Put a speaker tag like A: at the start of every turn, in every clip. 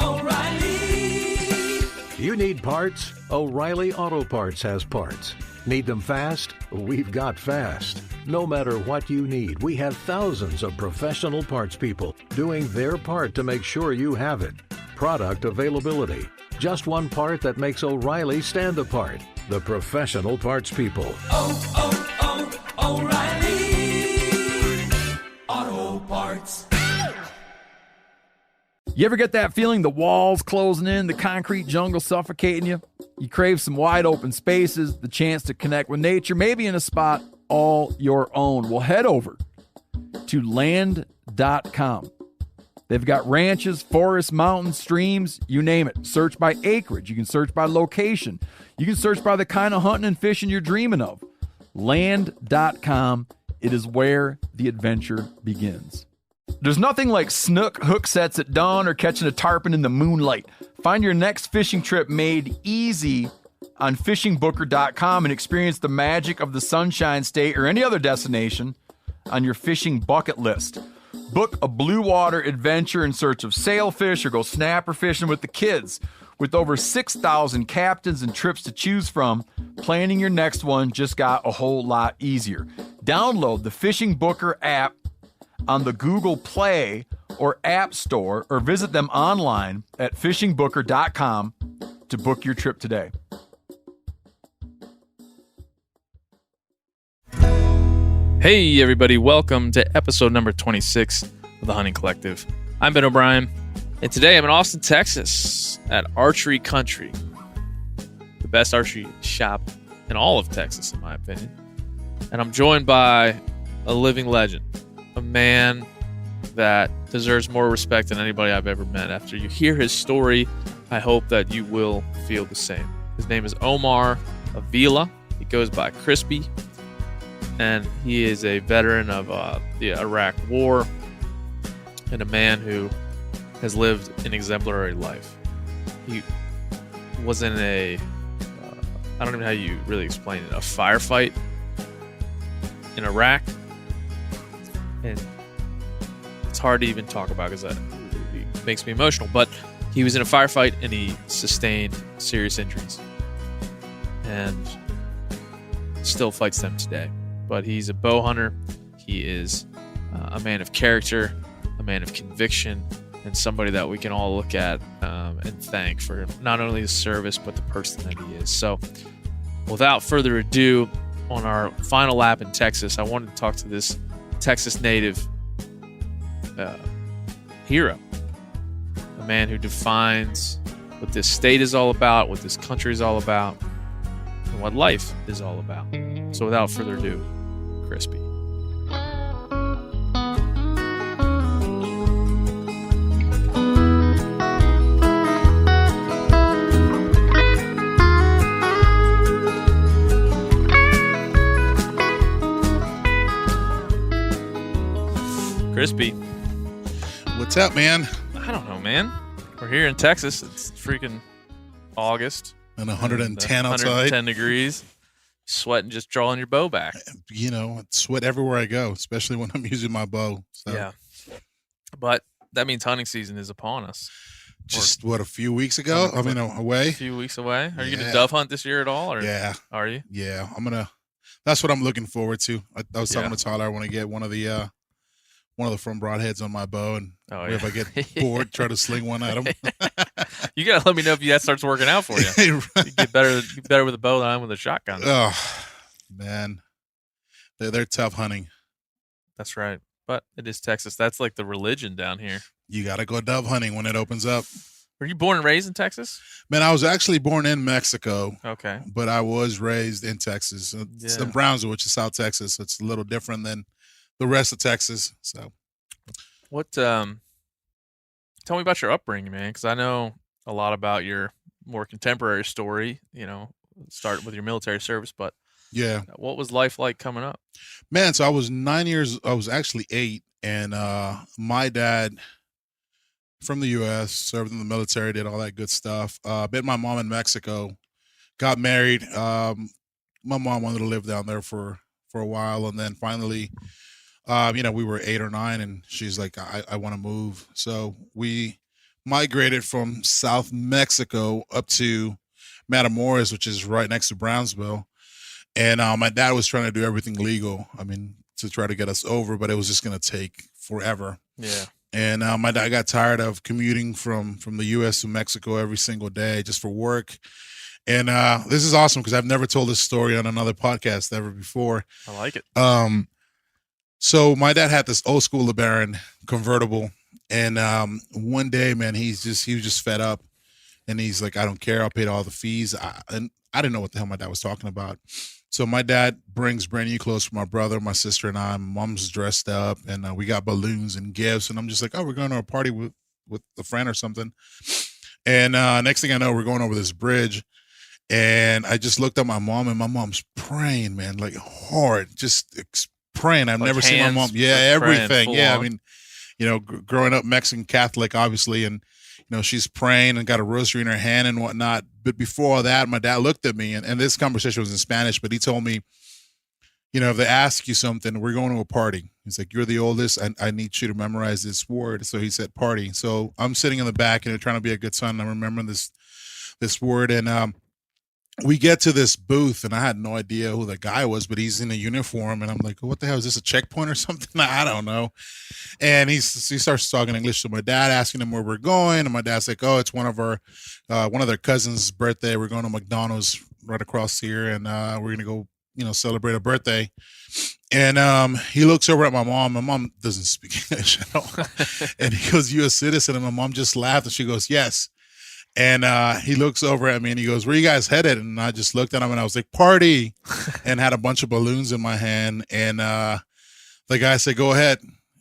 A: O'Reilly. You need parts? O'Reilly Auto Parts has parts. Need them fast? We've got fast. No matter what you need, we have thousands of professional parts people doing their part to make sure you have it. Product availability. Just one part that makes O'Reilly stand apart. The professional parts people. O'Reilly Auto Parts.
B: You ever get that feeling the walls closing in, the concrete jungle suffocating you? You crave some wide open spaces, the chance to connect with nature, maybe in a spot all your own. Well, head over to land.com. They've got ranches, forests, mountains, streams, you name it. Search by acreage. You can search by location. You can search by the kind of hunting and fishing you're dreaming of. Land.com. It is where the adventure begins. There's nothing like snook hook sets at dawn or catching a tarpon in the moonlight. Find your next fishing trip made easy on fishingbooker.com and experience the magic of the Sunshine State or any other destination on your fishing bucket list. Book a blue water adventure in search of sailfish or go snapper fishing with the kids. With over 6,000 captains and trips to choose from, planning your next one just got a whole lot easier. Download the Fishing Booker app on the Google Play or App Store, or visit them online at fishingbooker.com to book your trip today.
C: Hey everybody, welcome to episode number 26 of the Hunting Collective. I'm Ben O'Brien, and today I'm in Austin, Texas at Archery Country, the best archery shop in all of Texas, in my opinion. And I'm joined by a living legend, a man that deserves more respect than anybody I've ever met. After you hear his story, I hope that you will feel the same. His name is Omar Avila. He goes by Crispy, and he is a veteran of the Iraq War and a man who has lived an exemplary life. He was in I don't even know how you really explain it, a firefight in Iraq. And it's hard to even talk about because it makes me emotional. But he was in a firefight and he sustained serious injuries and still fights them today. But he's a bow hunter. He is a man of character, a man of conviction, and somebody that we can all look at and thank for not only his service, but the person that he is. So without further ado, on our final lap in Texas, I wanted to talk to this Texas native hero, a man who defines what this state is all about, what this country is all about, and what life is all about. So without further ado, Crispy. Crispy.
D: What's up, man?
C: I don't know, man. We're here in Texas. It's freaking August.
D: And 110 outside.
C: 110 degrees. Sweating just drawing your bow back.
D: You know, I sweat everywhere I go, especially when I'm using my bow. So.
C: Yeah. But that means hunting season is upon us.
D: Just, a few weeks ago? I mean, away?
C: A few weeks away. Are you going to dove hunt this year at all? Or
D: yeah.
C: Are you?
D: Yeah. That's what I'm looking forward to. I was talking to Tyler. I want to get one of the front broadheads on my bow, and if I get bored, try to sling one at them.
C: You gotta let me know if that starts working out for you. You get better with a bow than I am with a shotgun.
D: Oh man, they're tough hunting.
C: That's right, but it is Texas. That's like the religion down here. You
D: got to go dove hunting when it opens up.
C: Were you born and raised in Texas?
D: Man, I was actually born in Mexico.
C: Okay,
D: but I was raised in Texas. It's in Brownsville, which is South Texas. It's a little different than the rest of Texas. So
C: what tell me about your upbringing, man, because I know a lot about your more contemporary story, starting with your military service, but what was life like coming up?
D: Man, so I was 9 years, I was actually 8, and my dad from the U.S., served in the military, did all that good stuff. Met my mom in Mexico, got married. My mom wanted to live down there for a while, and then finally We were 8 or 9, and she's like, I want to move. So we migrated from South Mexico up to Matamoros, which is right next to Brownsville. And my dad was trying to do everything legal. I mean, to try to get us over, but it was just going to take forever.
C: Yeah.
D: And my dad got tired of commuting from the U.S. to Mexico every single day just for work. And this is awesome because I've never told this story on another podcast ever before.
C: I like it.
D: So my dad had this old school LeBaron convertible, and one day, man, he was just fed up, and he's like, I don't care, I'll pay all the fees. And I didn't know what the hell my dad was talking about. So my dad brings brand new clothes for my brother, my sister, and I. My mom's dressed up, and we got balloons and gifts, and I'm just like, oh, we're going to a party with a friend or something. And next thing I know, we're going over this bridge, and I just looked at my mom, and my mom's praying, man, like hard, just praying. I've never seen my mom. Yeah, everything. Yeah, I mean, growing up Mexican Catholic, obviously, and she's praying and got a rosary in her hand and whatnot. But before all that, my dad looked at me, and this conversation was in Spanish, but he told me, if they ask you something, we're going to a party. He's like, you're the oldest. I need you to memorize this word. So he said party. So I'm sitting in the back, trying to be a good son. I remember this word, and we get to this booth, and I had no idea who the guy was, but he's in a uniform, and I'm like, what the hell, is this a checkpoint or something? I don't know. And he starts talking English to my dad, asking him where we're going, and my dad's like, oh, it's one of their cousins' birthday. We're going to McDonald's right across here, and we're gonna go, celebrate a birthday. And he looks over at my mom. My mom doesn't speak English at all, and he goes, you a citizen? And my mom just laughed, and she goes, yes. And he looks over at me and he goes, where you guys headed? And I just looked at him and I was like, party, and had a bunch of balloons in my hand. And the guy said, go ahead.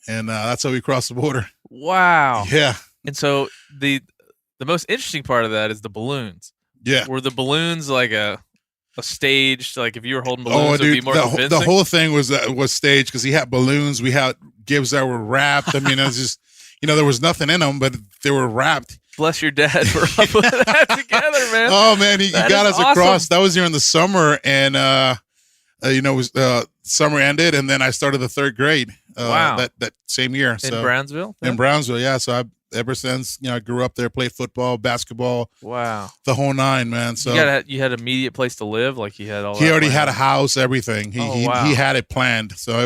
D: And that's how we crossed the border.
C: Wow.
D: Yeah.
C: And so the most interesting part of that is the balloons.
D: Yeah.
C: Were the balloons like a staged, like if you were holding balloons, it would be more convincing?
D: The whole thing was staged because he had balloons. We had gifts that were wrapped. I mean, it was just, there was nothing in them, but they were wrapped.
C: Bless your dad for putting that together, man.
D: Oh man, he got us
C: awesome.
D: Across. That was during the summer, and summer ended, and then I started the 3rd grade.
C: Wow.
D: That same year.
C: In Brownsville.
D: In Brownsville, yeah. So ever since I grew up there, played football, basketball.
C: Wow.
D: The whole 9, man. So
C: you had immediate place to live, like you had all.
D: He already had a house, everything. He had it planned, so it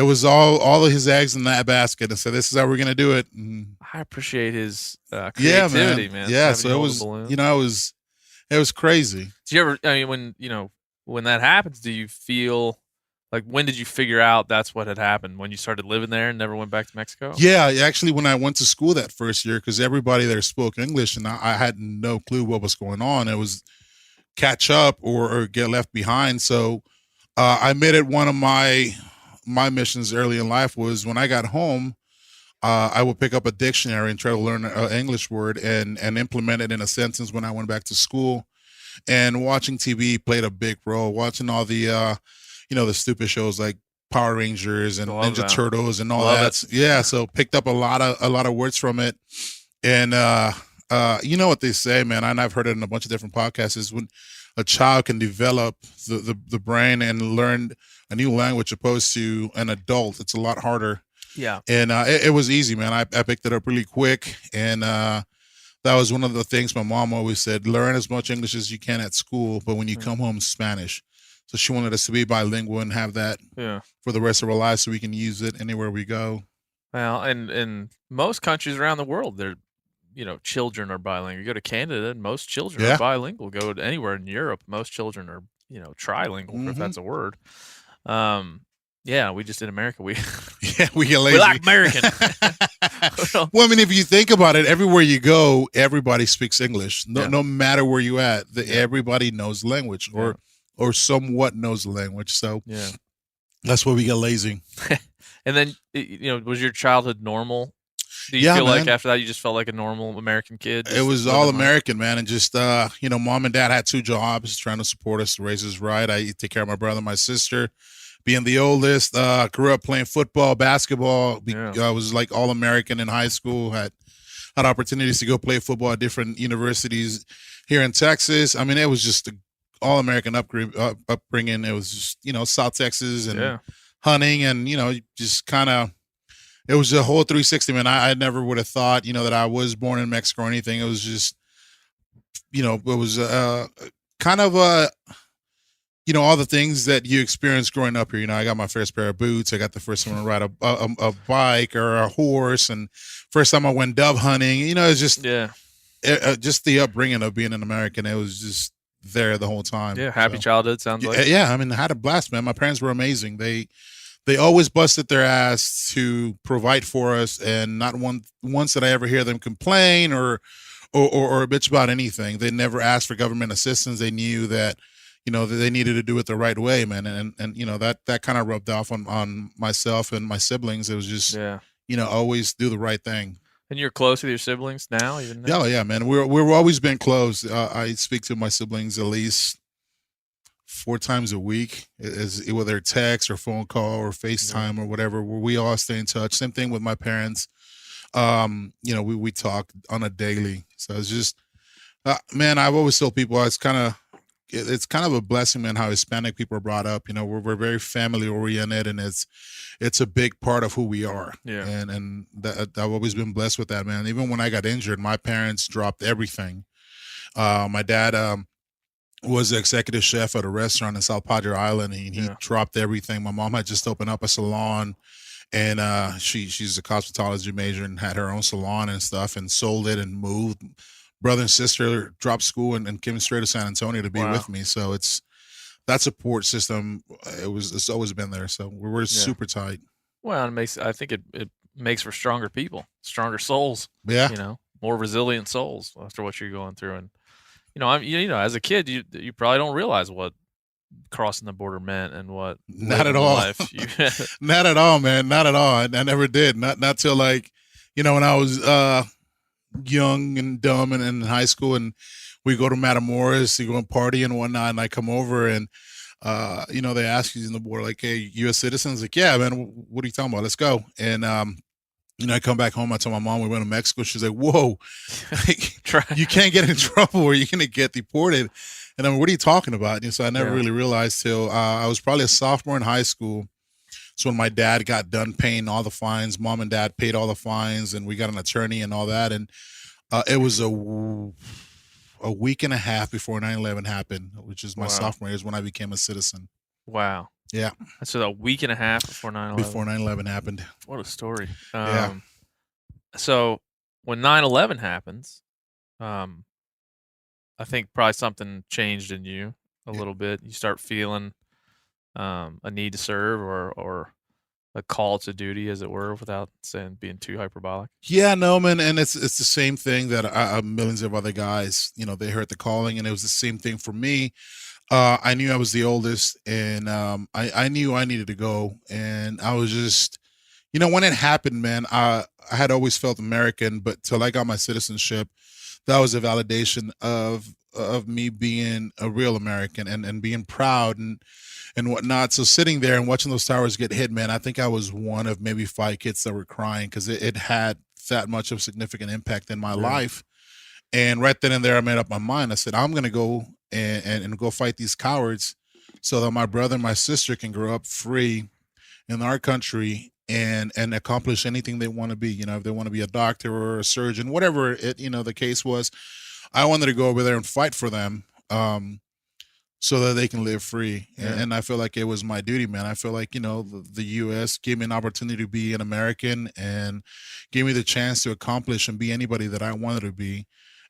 D: was all of his eggs in that basket, and so this is how we're gonna do it. And
C: I appreciate his creativity, man.
D: Yeah, so it was, it was crazy.
C: Do you ever? I mean, when that happens, do you feel like, when did you figure out that's what had happened? When you started living there and never went back to Mexico?
D: Yeah, actually, when I went to school that first year, because everybody there spoke English, and I had no clue what was going on. It was catch up or get left behind. So I made it one of my missions early in life was when I got home, I would pick up a dictionary and try to learn an English word and implement it in a sentence when I went back to school. And watching TV played a big role. Watching all the, the stupid shows like Power Rangers and Ninja Turtles and all that. Yeah, so picked up a lot of words from it. And you know what they say, man, and I've heard it in a bunch of different podcasts, is when a child can develop the brain and learn a new language opposed to an adult, it's a lot harder.
C: Yeah.
D: And it was easy, man. I picked it up really quick. And that was one of the things my mom always said, learn as much English as you can at school, but when you come home, Spanish. So she wanted us to be bilingual and have that for the rest of our lives so we can use it anywhere we go.
C: Well, and in most countries around the world, they're, children are bilingual. You go to Canada and most children are bilingual. Go to anywhere in Europe, most children are, trilingual, if that's a word. We just in America, we get lazy. We like American.
D: Well, I mean, if you think about it, everywhere you go, everybody speaks English. No matter where you at, everybody knows the language or somewhat knows the language. So that's why we get lazy.
C: And then, was your childhood normal? Do you feel like after that you just felt like a normal American kid?
D: It was all American, man. And just, mom and dad had 2 jobs trying to support us, raise us right. I take care of my brother and my sister. Being the oldest, grew up playing football, basketball. I was like all American in high school. Had opportunities to go play football at different universities here in Texas. I mean, it was just all American upbringing. It was just, South Texas and hunting, and just kind of. It was a whole 360, man. I never would have thought, that I was born in Mexico or anything. It was just, it was kind of all the things that you experience growing up here. I got my first pair of boots. I got the first time to ride a bike or a horse, and first time I went dove hunting. It's just just the upbringing of being an American. It was just there the whole time.
C: Yeah, happy childhood sounds like.
D: Yeah, I mean, I had a blast, man. My parents were amazing. They always busted their ass to provide for us, and not once did I ever hear them complain or bitch about anything. They never asked for government assistance. They knew that, that they needed to do it the right way, man. And that kind of rubbed off on myself and my siblings. It was just, always do the right thing.
C: And you're close with your siblings now, even now?
D: Yeah, man. We've always been close. I speak to my siblings at least 4 times a week, whether text or phone call or FaceTime or whatever, where we all stay in touch. Same thing with my parents. We talk on a daily. So it's just, man, I've always told people it's kind of a blessing, man, how Hispanic people are brought up. We're very family oriented, and it's a big part of who we are.
C: Yeah.
D: And that, I've always been blessed with that, man. Even when I got injured, my parents dropped everything. My dad, was the executive chef at a restaurant in South Padre Island, and he dropped everything. My mom had just opened up a salon, and she's a cosmetology major and had her own salon and stuff, and sold it and moved. Brother and sister dropped school and came straight to San Antonio to be with me. So it's that support system. It's always been there. So we're super tight.
C: Well, I think it makes for stronger people, stronger souls.
D: Yeah.
C: More resilient souls after what you're going through. And as a kid, you probably don't realize what crossing the border meant and what
D: not at all. Not at all, man. Not at all. I never did. Not till when I was young and dumb and in high school, and we go to Matamoros to go and party and whatnot, and I come over and they ask you in the border, like, hey, U.S. citizens? Like, yeah, man. What are you talking about? Let's go. And I come back home. I tell my mom we went to Mexico. She's like, whoa, you can't get in trouble or you're going to get deported. And I'm, what are you talking about? And so I never really realized till I was probably a sophomore in high school. So when my dad got done paying all the fines, mom and dad paid all the fines, and we got an attorney and all that. And it was a week and a half before 9/11 happened, which is my sophomore year, is when I became a citizen.
C: Wow.
D: Yeah.
C: So a week and a half before 9/11.
D: Before 9/11 happened.
C: What a story.
D: Yeah.
C: So when 9/11 happens, I think probably something changed in you a little bit. You start feeling a need to serve or a call to duty, as it were, without being too hyperbolic.
D: Yeah, no, man. And it's the same thing that millions of other guys, they heard the calling, and it was the same thing for me. I knew I was the oldest, and I knew I needed to go. And I was just, when it happened, man, I had always felt American, but till I got my citizenship, that was a validation of me being a real American and being proud and whatnot. So sitting there and watching those towers get hit, man, I think I was one of maybe 5 kids that were crying because it had that much of significant impact in my life. And right then and there, I made up my mind. I said, I'm going to go and go fight these cowards so that my brother and my sister can grow up free in our country and accomplish anything they want to be. If they want to be a doctor or a surgeon, whatever the case was, I wanted to go over there and fight for them so that they can live free. And I feel like it was my duty, man. I feel like, the U.S. gave me an opportunity to be an American and gave me the chance to accomplish and be anybody that I wanted to be.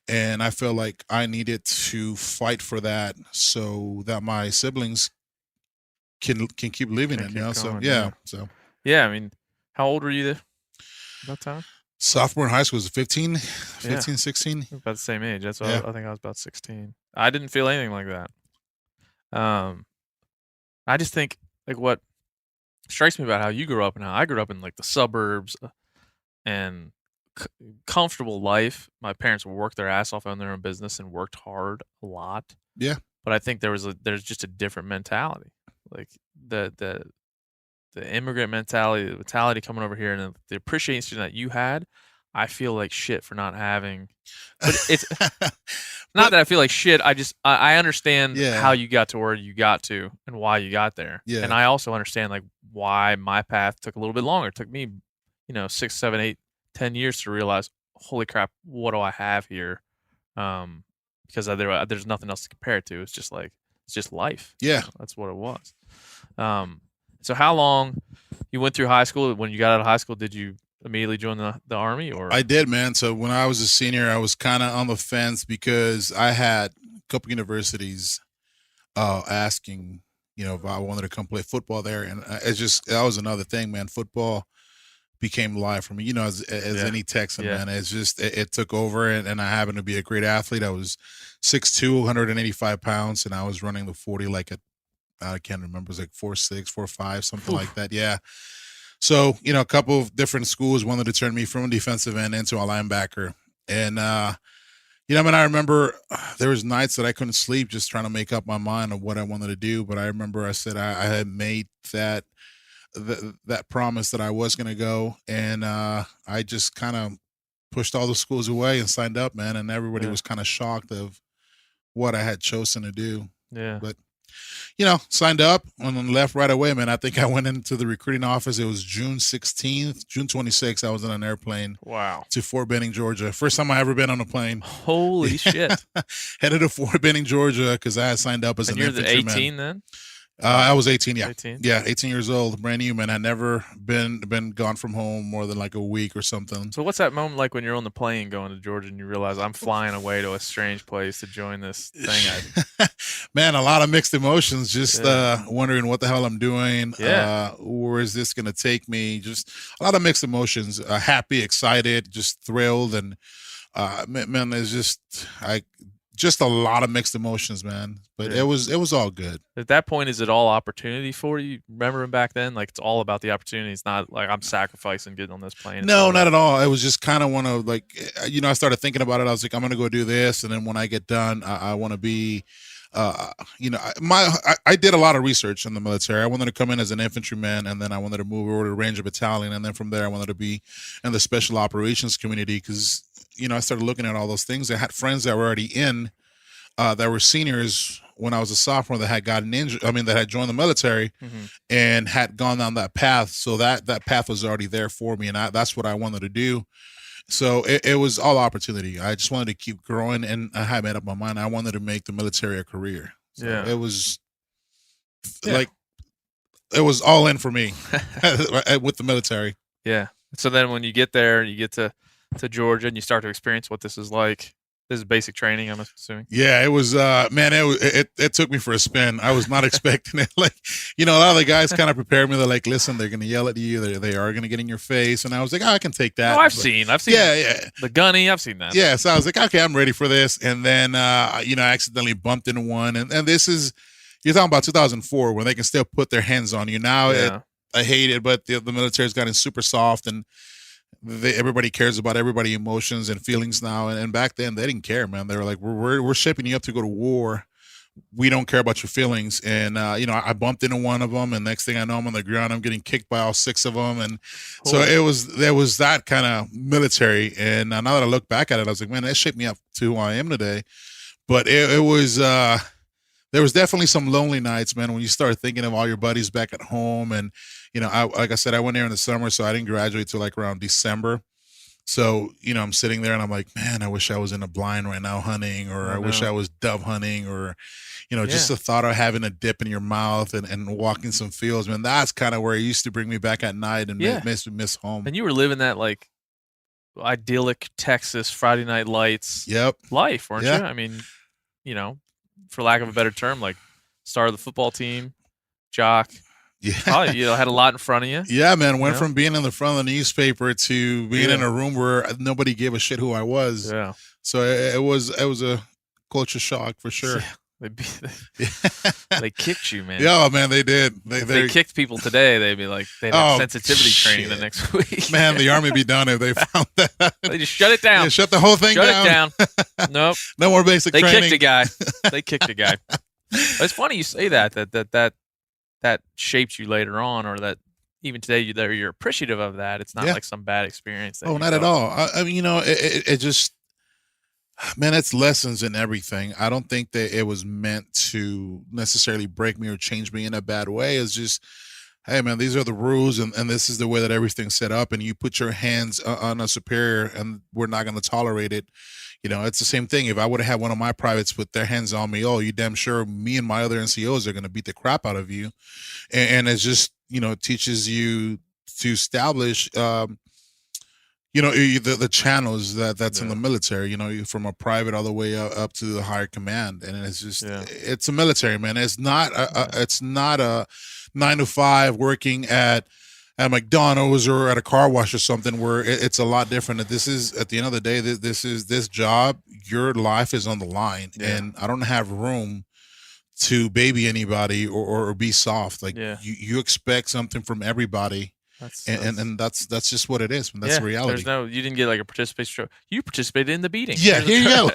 D: And I feel like I needed to fight for that so that my siblings can keep living it,
C: going,
D: So,
C: yeah. I mean, how old were you there that time?
D: Sophomore in high school was 15, 16.
C: About the same age. That's what I think I was about 16. I didn't feel anything like that. I just think like what strikes me about how you grew up and how I grew up in like the suburbs and comfortable life. My parents worked their ass off on their own business and worked hard a lot.
D: Yeah.
C: But I think there's just a different mentality. Like the immigrant mentality, the mentality coming over here and the appreciation that you had, I feel like shit for not having. But it's not that I feel like shit. I understand how you got to where you got to and why you got there.
D: Yeah.
C: And I also understand like why my path took a little bit longer. It took me, 6, 7, 8, 10 years to realize, holy crap, what do I have here? Because there's nothing else to compare it to. It's just life.
D: Yeah.
C: That's what it was. So how long you went through high school? When you got out of high school, did you immediately join the Army? Or
D: I did, man. So when I was a senior, I was kind of on the fence because I had a couple universities asking, if I wanted to come play football there. And that was another thing, man. Football became life for me, as any Texan, man. It's just, it took over, and I happened to be a great athlete. I was 6'2", 185 pounds, and I was running the 40 I can't remember, it was like 4'6", 4'5", something like that. Yeah. So, a couple of different schools wanted to turn me from a defensive end into a linebacker. And, I remember there was nights that I couldn't sleep just trying to make up my mind of what I wanted to do. But I remember I said I had made that promise that I was going to go. And I just kind of pushed all the schools away and signed up, man. And everybody was kind of shocked of what I had chosen to do.
C: Yeah.
D: But signed up and left right away, man. I think I went into the recruiting office. It was June 16th, June 26th. I was on an airplane.
C: Wow.
D: To Fort Benning, Georgia. First time I ever been on a plane.
C: Holy shit.
D: Headed to Fort Benning, Georgia, because I had signed up as an infantryman.
C: And you're 18 then?
D: I was 18, yeah.
C: 18?
D: Yeah, 18 years old, brand new, man. I'd never been gone from home more than like a week or something.
C: So what's that moment like when you're on the plane going to Georgia and you realize I'm flying away to a strange place to join this thing?
D: Man, a lot of mixed emotions, just wondering what the hell I'm doing.
C: Yeah.
D: Where is this going to take me? Just a lot of mixed emotions, happy, excited, just thrilled. And man, there's just a lot of mixed emotions, man. But it was all good.
C: At that point, is it all opportunity for you? Remembering back then, like it's all about the opportunity. It's not like I'm sacrificing getting on this plane.
D: No, not at all. It was just kind of one of I started thinking about it. I was like, I'm going to go do this. And then when I get done, I want to be, I did a lot of research in the military. I wanted to come in as an infantryman, and then I wanted to move over to Ranger Battalion. And then from there, I wanted to be in the special operations community because, I started looking at all those things. I had friends that were already in, that were seniors when I was a sophomore that had gotten injured. That had joined the military and had gone down that path. So that path was already there for me, and that's what I wanted to do. So it was all opportunity. I just wanted to keep growing, and I had made up my mind. I wanted to make the military a career. So it was it was all in for me with the military.
C: Yeah. So then when you get there, you get to Georgia and you start to experience what this is like. This is basic training, I'm assuming.
D: Yeah, it was, man, it took me for a spin. I was not expecting it. A lot of the guys kind of prepared me. They're like, listen, they're going to yell at you. They are going to get in your face. And I was like, I can take that.
C: Oh, I've seen
D: yeah.
C: The gunny. I've seen that.
D: Yeah. So I was like, okay, I'm ready for this. And then, I accidentally bumped into one. And this is, you're talking about 2004 when they can still put their hands on you. Now I hate it, but the military's gotten super soft, and everybody cares about everybody's emotions and feelings now. And back then they didn't care, man. They were like, we're shipping you up to go to war. We don't care about your feelings. And, I bumped into one of them, and next thing I know, I'm on the ground. I'm getting kicked by all 6 of them. And so there was that kind of military. And now that I look back at it, I was like, man, that shaped me up to who I am today. But it was, there was definitely some lonely nights, man, when you start thinking of all your buddies back at home. And, like I said, I went there in the summer, so I didn't graduate till around December. So, I'm sitting there and I'm like, man, I wish I was in a blind right now hunting, or I wish I was dove hunting, or, just the thought of having a dip in your mouth and walking some fields, man, that's kind of where it used to bring me back at night and makes me miss home.
C: And you were living that idyllic Texas Friday Night Lights life, weren't you? For lack of a better term, star of the football team, jock.
D: Yeah.
C: Probably, had a lot in front of you.
D: Yeah, man. Went from being in the front of the newspaper to being in a room where nobody gave a shit who I was.
C: Yeah.
D: So it was a culture shock for sure.
C: Yeah. They kicked you, man.
D: Yeah, man, they did.
C: They kicked people today. They'd be like, they'd have sensitivity training the next week.
D: Man, the Army be done if they found that.
C: They just shut it down.
D: Yeah, shut the whole thing down.
C: Shut it down. Nope.
D: No more basic training.
C: They kicked a guy. It's funny you say that shaped you later on, or that, even today you're appreciative of that. It's not like some bad experience.
D: Oh, not at all. I mean, it just, man, it's lessons in everything. I don't think that it was meant to necessarily break me or change me in a bad way. It's just, hey, man, these are the rules, and this is the way that everything's set up, and you put your hands on a superior, and we're not going to tolerate it. It's the same thing. If I would have had one of my privates put their hands on me, oh, you damn sure me and my other NCOs are going to beat the crap out of you. And it's just, it teaches you to establish, the channels that's in the military, from a private all the way up to the higher command. And it's just, it's a military, man. It's not a 9 to 5 working at McDonald's or at a car wash or something, where it's a lot different. This is, at the end of the day, this job, your life is on the line, and I don't have room to baby anybody or be soft. Like you expect something from everybody. And that's just what it is. That's the reality.
C: You didn't get like a participation trophy. You participated in the beating.
D: Yeah, here you go.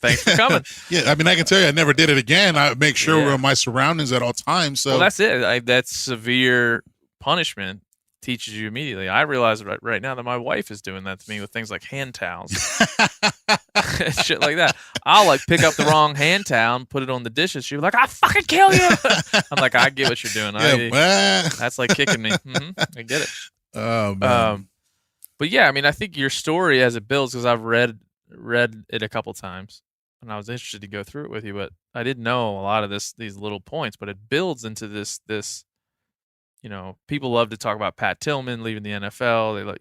C: Thanks for coming.
D: Yeah, I mean, I can tell you, I never did it again. I make sure we're in my surroundings at all times. So
C: that's it. That's severe punishment teaches you immediately. I realize right now that my wife is doing that to me with things like hand towels, shit like that. I'll like pick up the wrong hand towel and put it on the dishes. She'll be like, "I'll fucking kill you." I'm like, I get what you're doing. That's like kicking me. I get it.
D: Oh man.
C: But yeah, I mean, I think your story as it builds, because I've read it a couple times, and I was interested to go through it with you, but I didn't know a lot of these little points. But it builds into this. People love to talk about Pat Tillman leaving the NFL.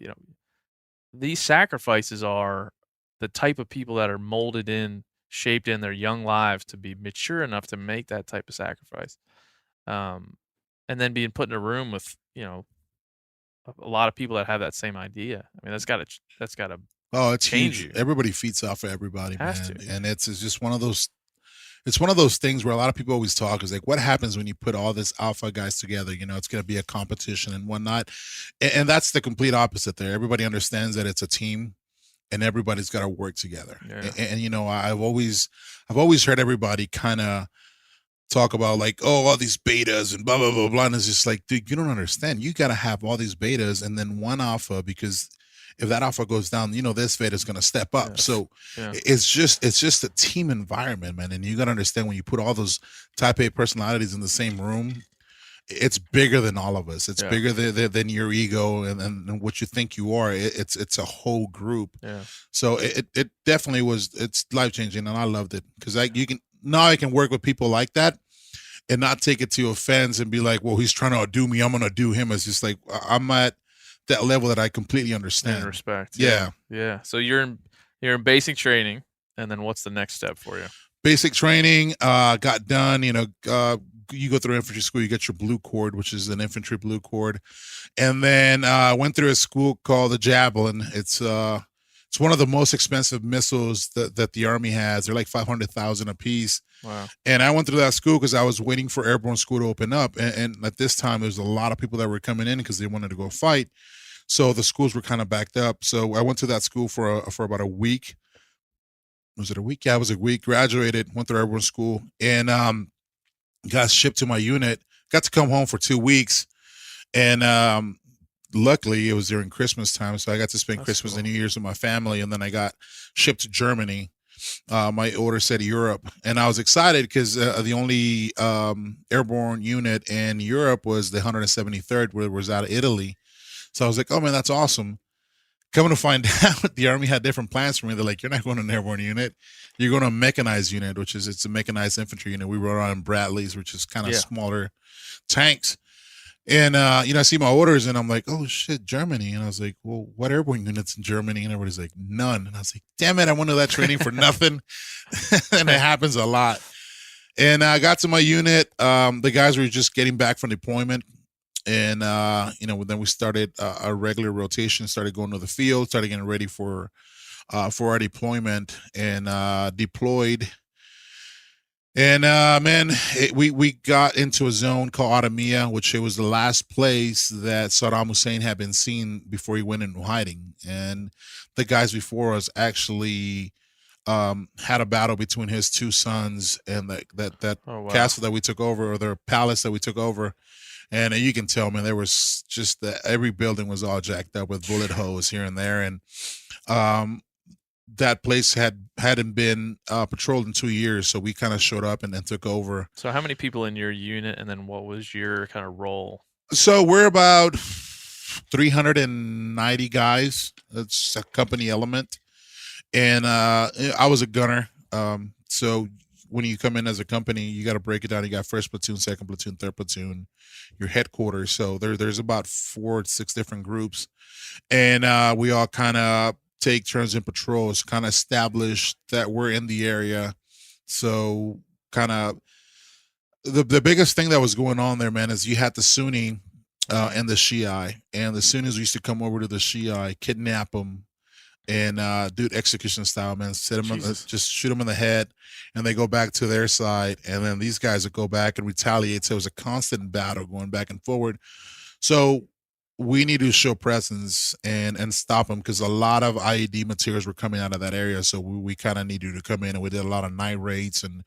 C: These sacrifices are the type of people that are molded in, shaped in their young lives to be mature enough to make that type of sacrifice. And then being put in a room with, a lot of people that have that same idea. I mean, that's got to
D: it's
C: change
D: huge.
C: you.
D: Everybody feeds off of everybody, man. And it's just one of those. It's one of those things where a lot of people always talk is like, what happens when you put all this alpha guys together? It's going to be a competition and whatnot. And that's the complete opposite there. Everybody understands that it's a team and everybody's got to work together. Yeah. And I've always heard everybody kind of talk about like, oh, all these betas and blah, blah, blah, blah. And it's just like, dude, you don't understand. You got to have all these betas and then one alpha, because if that alpha goes down, this beta is going to step up. Yes. So it's just a team environment, man. And you got to understand, when you put all those type A personalities in the same room, it's bigger than all of us. It's bigger than your ego and what you think you are. It's a whole group. Yeah. So it definitely was. It's life changing, and I loved it, because I can work with people like that and not take it to offense and be like, well, he's trying to outdo me, I'm going to do him. It's just like, I'm at that level that I completely understand.
C: And respect.
D: Yeah.
C: Yeah. So you're in basic training, and then what's the next step for you?
D: Basic training, got done, you go through infantry school, you get your blue cord, which is an infantry blue cord. And then I went through a school called the Javelin. It's one of the most expensive missiles that the Army has. They're like $500,000 a piece.
C: Wow.
D: And I went through that school because I was waiting for airborne school to open up. And at this time, there was a lot of people that were coming in because they wanted to go fight. So the schools were kind of backed up. So I went to that school for about a week. Was it a week? Yeah, it was a week. Graduated, went through airborne school, and got shipped to my unit. Got to come home for 2 weeks. And luckily, it was during Christmas time. So I got to spend Christmas and New Year's with my family. And then I got shipped to Germany. My order said Europe, and I was excited because the only airborne unit in Europe was the 173rd, where it was out of Italy. So I was like, oh man, that's awesome. Coming to find out, the Army had different plans for me. They're like, you're not going to an airborne unit, you're going to a mechanized unit, it's a mechanized infantry unit. We rode on Bradleys, which is kind of smaller tanks. And, I see my orders and I'm like, oh shit, Germany. And I was like, well, what airborne units in Germany? And everybody's like, none. And I was like, damn it, I went to that training for nothing. And it happens a lot. And I got to my unit. The guys were just getting back from deployment. And, then we started our regular rotation, started going to the field, started getting ready for our deployment, and deployed. And we got into a zone called Adamia, which it was the last place that Saddam Hussein had been seen before he went into hiding. And the guys before us actually had a battle between his two sons and that castle that we took over, or the palace that we took over. And you can tell, man, there was just every building was all jacked up with bullet holes here and there. And that place hadn't been patrolled in 2 years, so we kind of showed up and then took over.
C: So how many people in your unit, and then what was your kind of role?
D: So we're about 390 guys. It's a company element. And I was a gunner. So when you come in as a company, you got to break it down. You got first platoon, second platoon, third platoon, your headquarters. So there's about 4 or 6 different groups. And we all kind of take turns in patrols, kind of establish that we're in the area. So kind of the biggest thing that was going on there, man, is you had the Sunni and the Shiite. And the Sunnis used to come over to the Shiite, kidnap them, and do it execution style, man. Set them just shoot them in the head, and they go back to their side. And then these guys would go back and retaliate. So it was a constant battle going back and forward. So we need to show presence and stop them, because a lot of IED materials were coming out of that area. So we kind of needed to come in, and we did a lot of night raids, and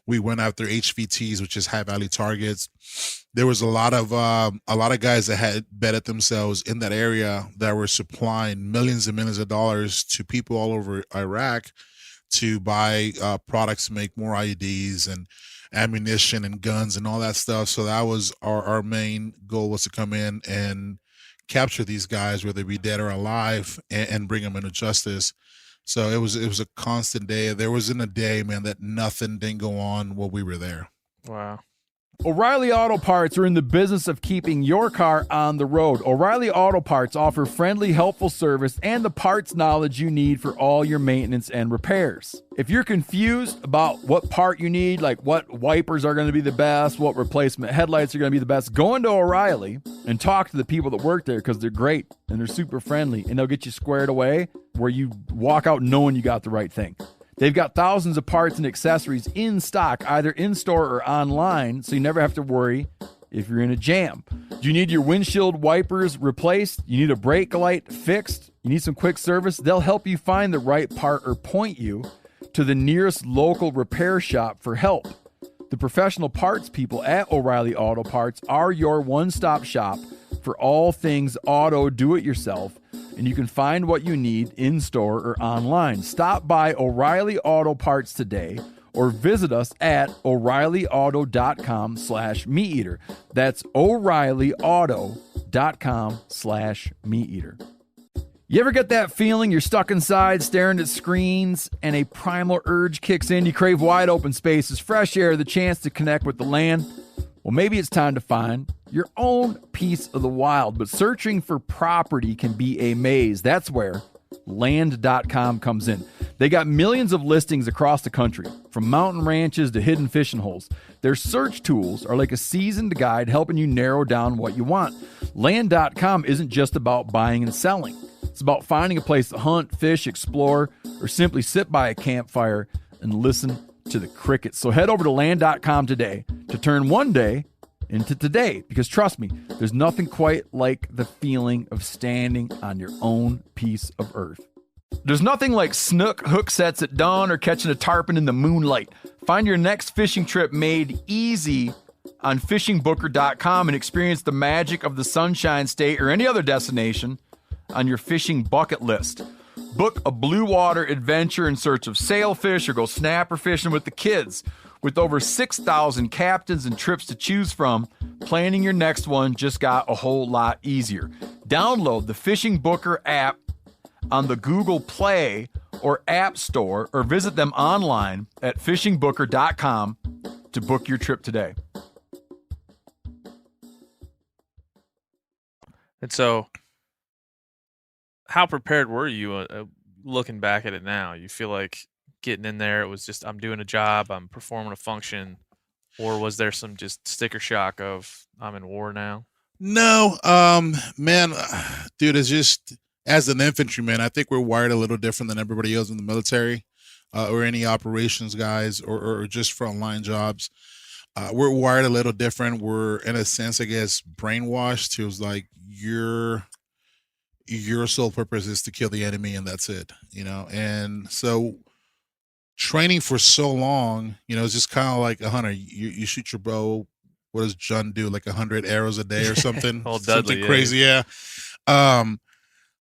D: we went after HVTs, which is high value targets. There was a lot of guys that had betted themselves in that area that were supplying millions and millions of dollars to people all over Iraq to buy products to make more IEDs and ammunition and guns and all that stuff. So that was our main goal, was to come in and capture these guys, whether they be dead or alive, and bring them into justice. So it was a constant day. There wasn't a day, man, that nothing didn't go on while we were there.
C: Wow.
B: O'Reilly Auto Parts are in the business of keeping your car on the road. O'Reilly Auto Parts offer friendly, helpful service and the parts knowledge you need for all your maintenance and repairs. If you're confused about what part you need, like what wipers are going to be the best, what replacement headlights are going to be the best, go into O'Reilly and talk to the people that work there, because they're great and they're super friendly, and they'll get you squared away where you walk out knowing you got the right thing. They've got thousands of parts and accessories in stock, either in-store or online, so you never have to worry if you're in a jam. Do you need your windshield wipers replaced? You need a brake light fixed? You need some quick service? They'll help you find the right part or point you to the nearest local repair shop for help. The professional parts people at O'Reilly Auto Parts are your one-stop shop for all things auto do-it-yourself, and you can find what you need in-store or online. Stop by O'Reilly Auto Parts today or visit us at O'ReillyAuto.com/MeatEater. That's O'ReillyAuto.com/MeatEater. You ever get that feeling you're stuck inside staring at screens and a primal urge kicks in? You crave wide open spaces, fresh air, the chance to connect with the land. Well, maybe it's time to find your own piece of the wild, but searching for property can be a maze. That's where Land.com comes in. They got millions of listings across the country, from mountain ranches to hidden fishing holes. Their search tools are like a seasoned guide helping you narrow down what you want. Land.com isn't just about buying and selling. It's about finding a place to hunt, fish, explore, or simply sit by a campfire and listen to the crickets. So head over to Land.com today to turn one day into today, because trust me, there's nothing quite like the feeling of standing on your own piece of earth. There's nothing like snook hook sets at dawn or catching a tarpon in the moonlight. Find your next fishing trip made easy on fishingbooker.com and experience the magic of the Sunshine State or any other destination on your fishing bucket list. Book a blue water adventure in search of sailfish, or go snapper fishing with the kids. With over 6,000 captains and trips to choose from, planning your next one just got a whole lot easier. Download the Fishing Booker app on the Google Play or App Store, or visit them online at fishingbooker.com to book your trip today.
C: And so, how prepared were you looking back at it now? You feel like getting in there, it was just, I'm doing a job, I'm performing a function, or was there some just sticker shock of, I'm in war now?
D: No, man, dude, it's just, as an infantryman, I think we're wired a little different than everybody else in the military, or any operations guys, or just frontline jobs. We're wired a little different. We're, in a sense, I guess, brainwashed. It was like, your sole purpose is to kill the enemy, and that's it, you know? And so training for so long, you know, it's just kind of like a hunter. You shoot your bow, what does John do? Like 100 arrows a day or something?
C: Old Dudley,
D: something crazy, yeah.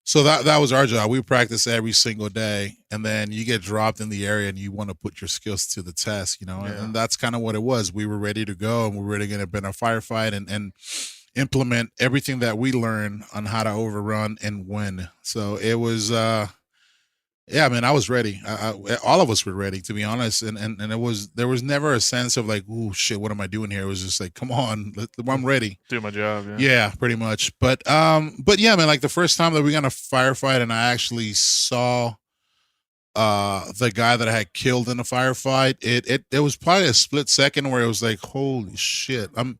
D: So that was our job. We practice every single day, and then you get dropped in the area and you want to put your skills to the test, and that's kind of what it was. We were ready to go, and we were ready to get in a firefight and implement everything that we learned on how to overrun and win. So it was, I was ready. All of us were ready, to be honest. And there was never a sense of like, oh shit, what am I doing here? It was just like, come on, I'm ready.
C: Do my job.
D: Yeah, pretty much. But yeah, man, like the first time that we got in a firefight and I actually saw the guy that I had killed in a firefight, it was probably a split second where it was like, holy shit, I'm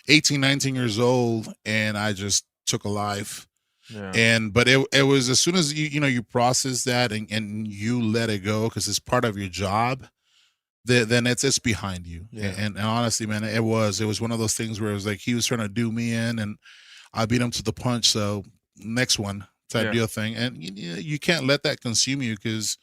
D: 18, 19 years old and I just took a life. Yeah. But it was as soon as you process that and you let it go because it's part of your job, then it's behind you. Yeah. And honestly, man, it was one of those things where it was like he was trying to do me in and I beat him to the punch. So next one type deal thing. And you can't let that consume you because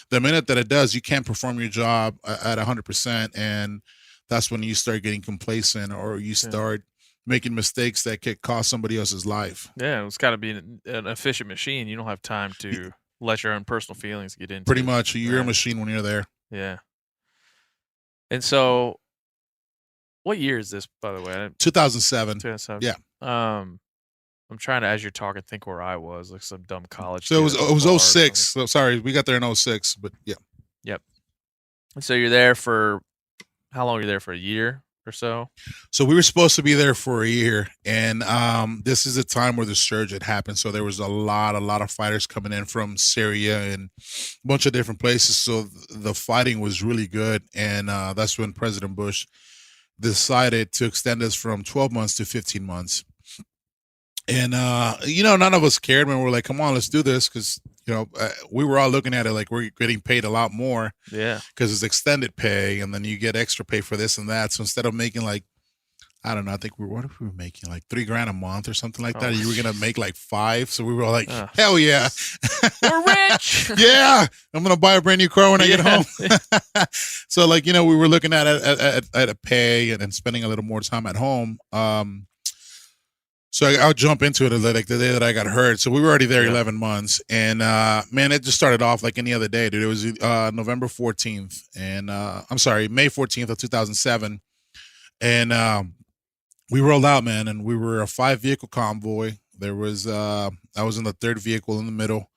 D: the minute that it does, you can't perform your job at 100%. And that's when you start getting complacent or you start making mistakes that could cost somebody else's life.
C: Yeah, it's got to be an efficient machine. You don't have time to let your own personal feelings get into
D: Pretty much. You're a machine when you're there.
C: Yeah. And so, what year is this, by the way?
D: 2007.
C: 2007.
D: Yeah.
C: I'm trying to, as you're talking, think where I was, like some dumb college.
D: So it was 06. So sorry, we got there in 06, but yeah.
C: Yep. And so you're there for, how long are you there for, a year or so?
D: So we were supposed to be there for a year, and this is a time where the surge had happened. So there was a lot of fighters coming in from Syria and a bunch of different places. So the fighting was really good, and that's when President Bush decided to extend us from 12 months to 15 months. And none of us cared, man. We're like, come on, let's do this, because we were all looking at it like we're getting paid a lot more.
C: Yeah. Because
D: it's extended pay, and then you get extra pay for this and that. So instead of making like, I don't know, I think what if we were making like $3,000 a month or something like that? You were gonna make like $5,000. So we were all like, hell yeah,
C: we're rich.
D: Yeah, I'm gonna buy a brand new car when I get home. So like we were looking at a pay and spending a little more time at home. So I'll jump into it like the day that I got hurt. So we were already there 11 months. And, man, it just started off like any other day, dude. It was November 14th. And I'm sorry, May 14th of 2007. And we rolled out, man. And we were a 5-vehicle convoy. There was I was in the 3rd vehicle in the middle.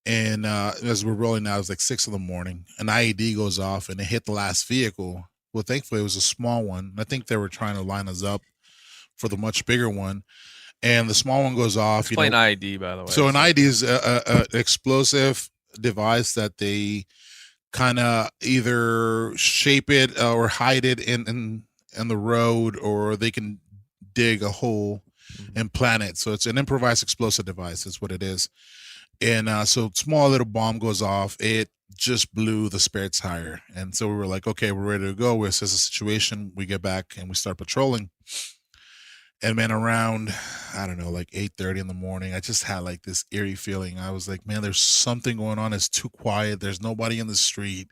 D: And as we're rolling out, it was like 6 a.m. An IED goes off and it hit the last vehicle. Well, thankfully, it was a small one. I think they were trying to line us up for the much bigger one, and the small one goes off.
C: Explain IED, by the way.
D: So an IED is an explosive device that they kind of either shape it or hide it in the road, or they can dig a hole and plant it. So it's an improvised explosive device. That's what it is. And so small little bomb goes off. It just blew the spare tire. And so we were like, okay, we're ready to go. We assess the situation. We get back and we start patrolling. And man, around, I don't know, like 8:30 in the morning, I just had like this eerie feeling. I was like, man, there's something going on. It's too quiet. There's nobody in the street.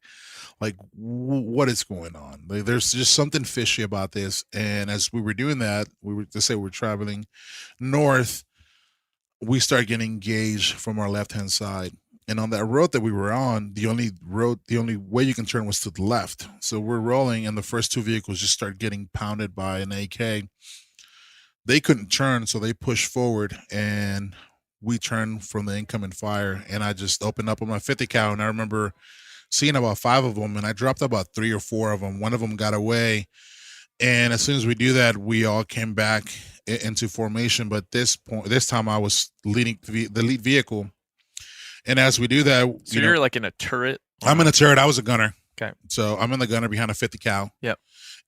D: Like, what is going on? Like, there's just something fishy about this. And as we were doing that, we were traveling north. We started getting engaged from our left-hand side. And on that road that we were on, the only way you can turn was to the left. So we're rolling, and the first 2 vehicles just start getting pounded by an AK. They couldn't turn, so they pushed forward, and we turned from the incoming fire, and I just opened up on my 50 cal, and I remember seeing about 5 of them, and I dropped about 3 or 4 of them. One of them got away, and as soon as we do that, we all came back into formation. But this time I was leading the lead vehicle, and as we do that,
C: so you're like in a turret.
D: I'm in a turret. I was a gunner.
C: Okay, so
D: I'm in the gunner behind a 50 cal.
C: Yep.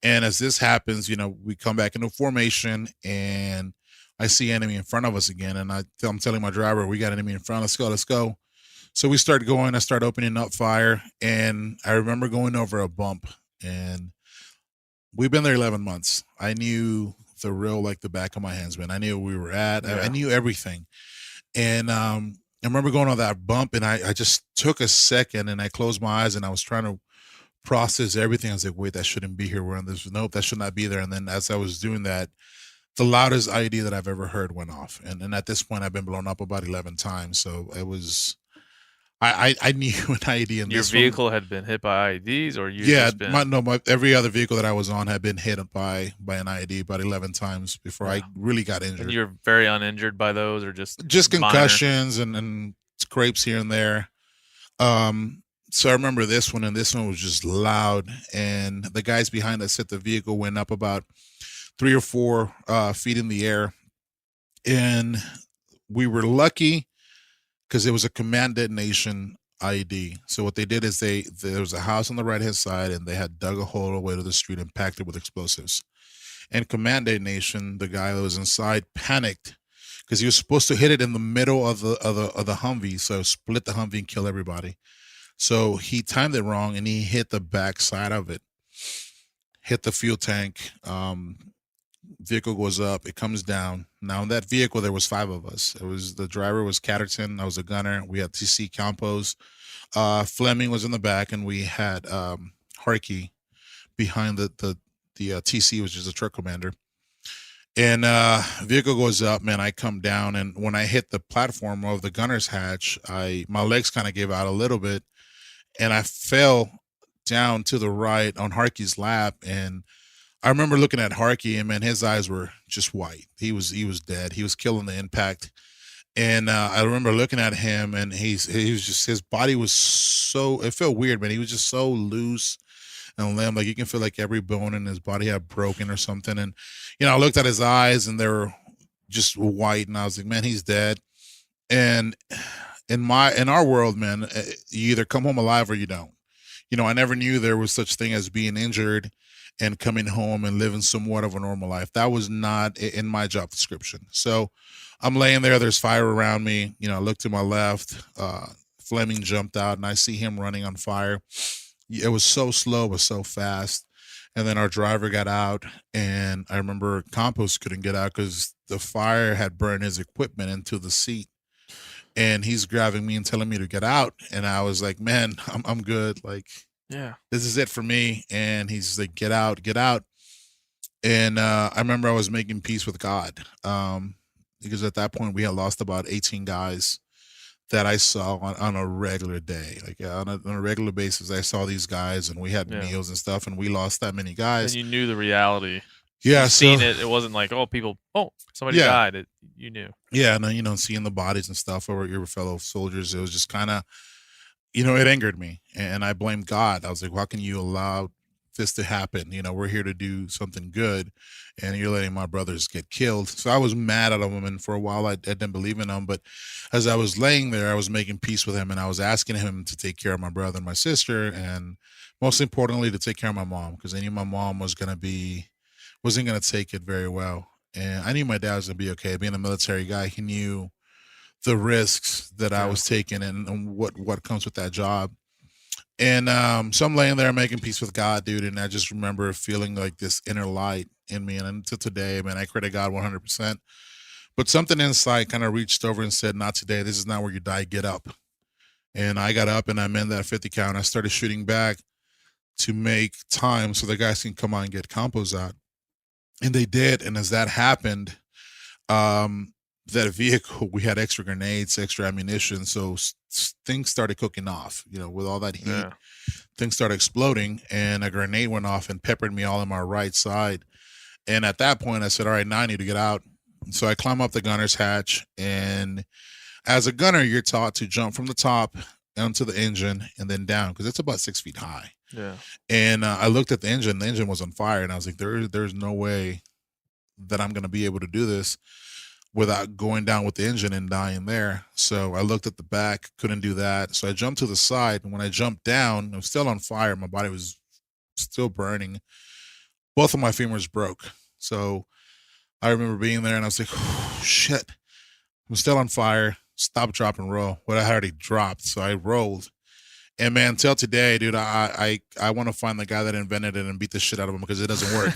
D: And as this happens, we come back into formation, and I see enemy in front of us again. And I'm telling my driver, we got enemy in front. Let's go. So we start going. I start opening up fire, and I remember going over a bump. And we've been there 11 months. I knew the real like the back of my hands, man. I knew where we were at. Yeah. I knew everything. And I remember going on that bump, and I just took a second, and I closed my eyes, and I was trying to process everything. I was like, wait, that shouldn't be here. We're on this. Nope, that should not be there. And then as I was doing that, the loudest IED that I've ever heard went off. And at this point, I've been blown up about 11 times. So it was, I knew an IED in
C: Your
D: this
C: vehicle had been hit by IEDs, or you
D: yeah,
C: just been...
D: every other vehicle that I was on had been hit by an IED about 11 times before I really got injured.
C: And you're very uninjured by those, or just
D: concussions and scrapes here and there. So I remember this one, and this one was just loud. And the guys behind us hit the vehicle, went up about 3 or 4 feet in the air. And we were lucky because it was a command detonation IED. So what they did is there was a house on the right-hand side, and they had dug a hole away to the street and packed it with explosives. And command detonation, the guy that was inside panicked because he was supposed to hit it in the middle of the Humvee, so split the Humvee and kill everybody. So he timed it wrong, and he hit the back side of it, hit the fuel tank. Vehicle goes up, it comes down. Now in that vehicle there was 5 of us. The driver was Catterton, I was a gunner. We had TC Campos, Fleming was in the back, and we had Harkey behind the TC, which is the truck commander. And vehicle goes up, man. I come down, and when I hit the platform of the gunner's hatch, my legs kind of gave out a little bit, and I fell down to the right on Harkey's lap. And I remember looking at Harkey, and man, his eyes were just white. He was dead. He was killing the impact. And I remember looking at him, and he was just, his body was so, it felt weird, man. He was just so loose and limp. Like you can feel like every bone in his body had broken or something. And, I looked at his eyes, and they were just white, and I was like, man, he's dead. And in our world, man, you either come home alive or you don't. I never knew there was such thing as being injured and coming home and living somewhat of a normal life. That was not in my job description. So I'm laying there, there's fire around me. I look to my left, Fleming jumped out, and I see him running on fire. It was so slow, but so fast. And then our driver got out, and I remember Campos couldn't get out because the fire had burned his equipment into the seat. And he's grabbing me and telling me to get out. And I was like, man, I'm good. Like, yeah, this is it for me. And he's like, get out. And I remember I was making peace with God, because at that point we had lost about 18 guys that I saw on a regular day. Like on a regular basis, I saw these guys, and we had meals and stuff, and we lost that many guys.
C: And you knew the reality.
D: Yeah,
C: seeing it. It wasn't like, somebody died. You knew.
D: Yeah, and seeing the bodies and stuff over your fellow soldiers, it was just kind of, it angered me, and I blamed God. I was like, how can you allow this to happen? We're here to do something good, and you're letting my brothers get killed. So I was mad at him, and for a while I didn't believe in him. But as I was laying there, I was making peace with him, and I was asking him to take care of my brother and my sister, and most importantly, to take care of my mom, because I knew my mom wasn't going to take it very well. And I knew my dad was going to be okay. Being a military guy, he knew the risks that I was taking and what comes with that job. And so I'm laying there making peace with God, dude. And I just remember feeling like this inner light in me. And until today, man, I credit God 100%. But something inside kind of reached over and said, not today. This is not where you die. Get up. And I got up, and I manned that 50 count. I started shooting back to make time so the guys can come on and get Campos out. And they did. And as that happened, that vehicle, we had extra grenades, extra ammunition. So things started cooking off, with all that heat, things started exploding, and a grenade went off and peppered me all on my right side. And at that point I said, all right, now I need to get out. So I climb up the gunner's hatch, and as a gunner, you're taught to jump from the top onto the engine and then down, because it's about 6 feet high. Yeah. And I looked at the engine was on fire, and I was like, there's no way that I'm going to be able to do this without going down with the engine and dying there. So I looked at the back, couldn't do that. So I jumped to the side, and when I jumped down, I was still on fire. My body was still burning. Both of my femurs broke. So I remember being there, and I was like, oh, shit, I'm still on fire. Stop, drop, and roll. Well, I had already dropped, so I rolled. And man, until today, dude, I want to find the guy that invented it and beat the shit out of him, because it doesn't work.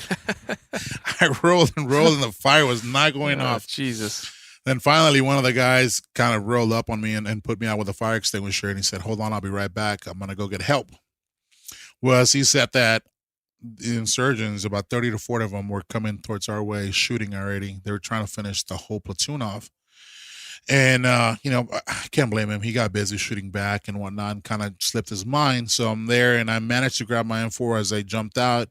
D: I rolled and the fire was not going off.
C: Jesus.
D: Then finally, one of the guys kind of rolled up on me and put me out with a fire extinguisher, and he said, hold on, I'll be right back. I'm going to go get help. Well, as he said that, the insurgents, about 30 to 40 of them, were coming towards our way, shooting already. They were trying to finish the whole platoon off. And, I can't blame him. He got busy shooting back and whatnot and kind of slipped his mind. So I'm there and I managed to grab my M4 as I jumped out.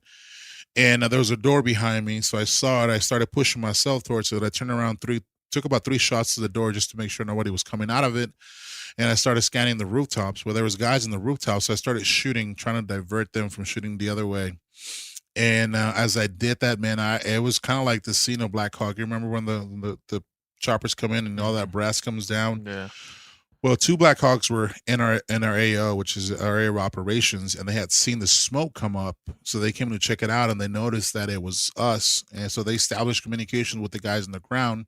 D: And there was a door behind me. So I saw it. I started pushing myself towards it. I turned around took about 3 shots to the door just to make sure nobody was coming out of it. And I started scanning the rooftops where there was guys in the rooftops. So I started shooting, trying to divert them from shooting the other way. And as I did that, man, it was kind of like the scene of Black Hawk. You remember when the choppers come in and all that brass comes down?
C: Yeah.
D: Well, 2 Black Hawks were in our AO, which is our area of operations, and they had seen the smoke come up. So they came to check it out and they noticed that it was us. And so they established communication with the guys on the ground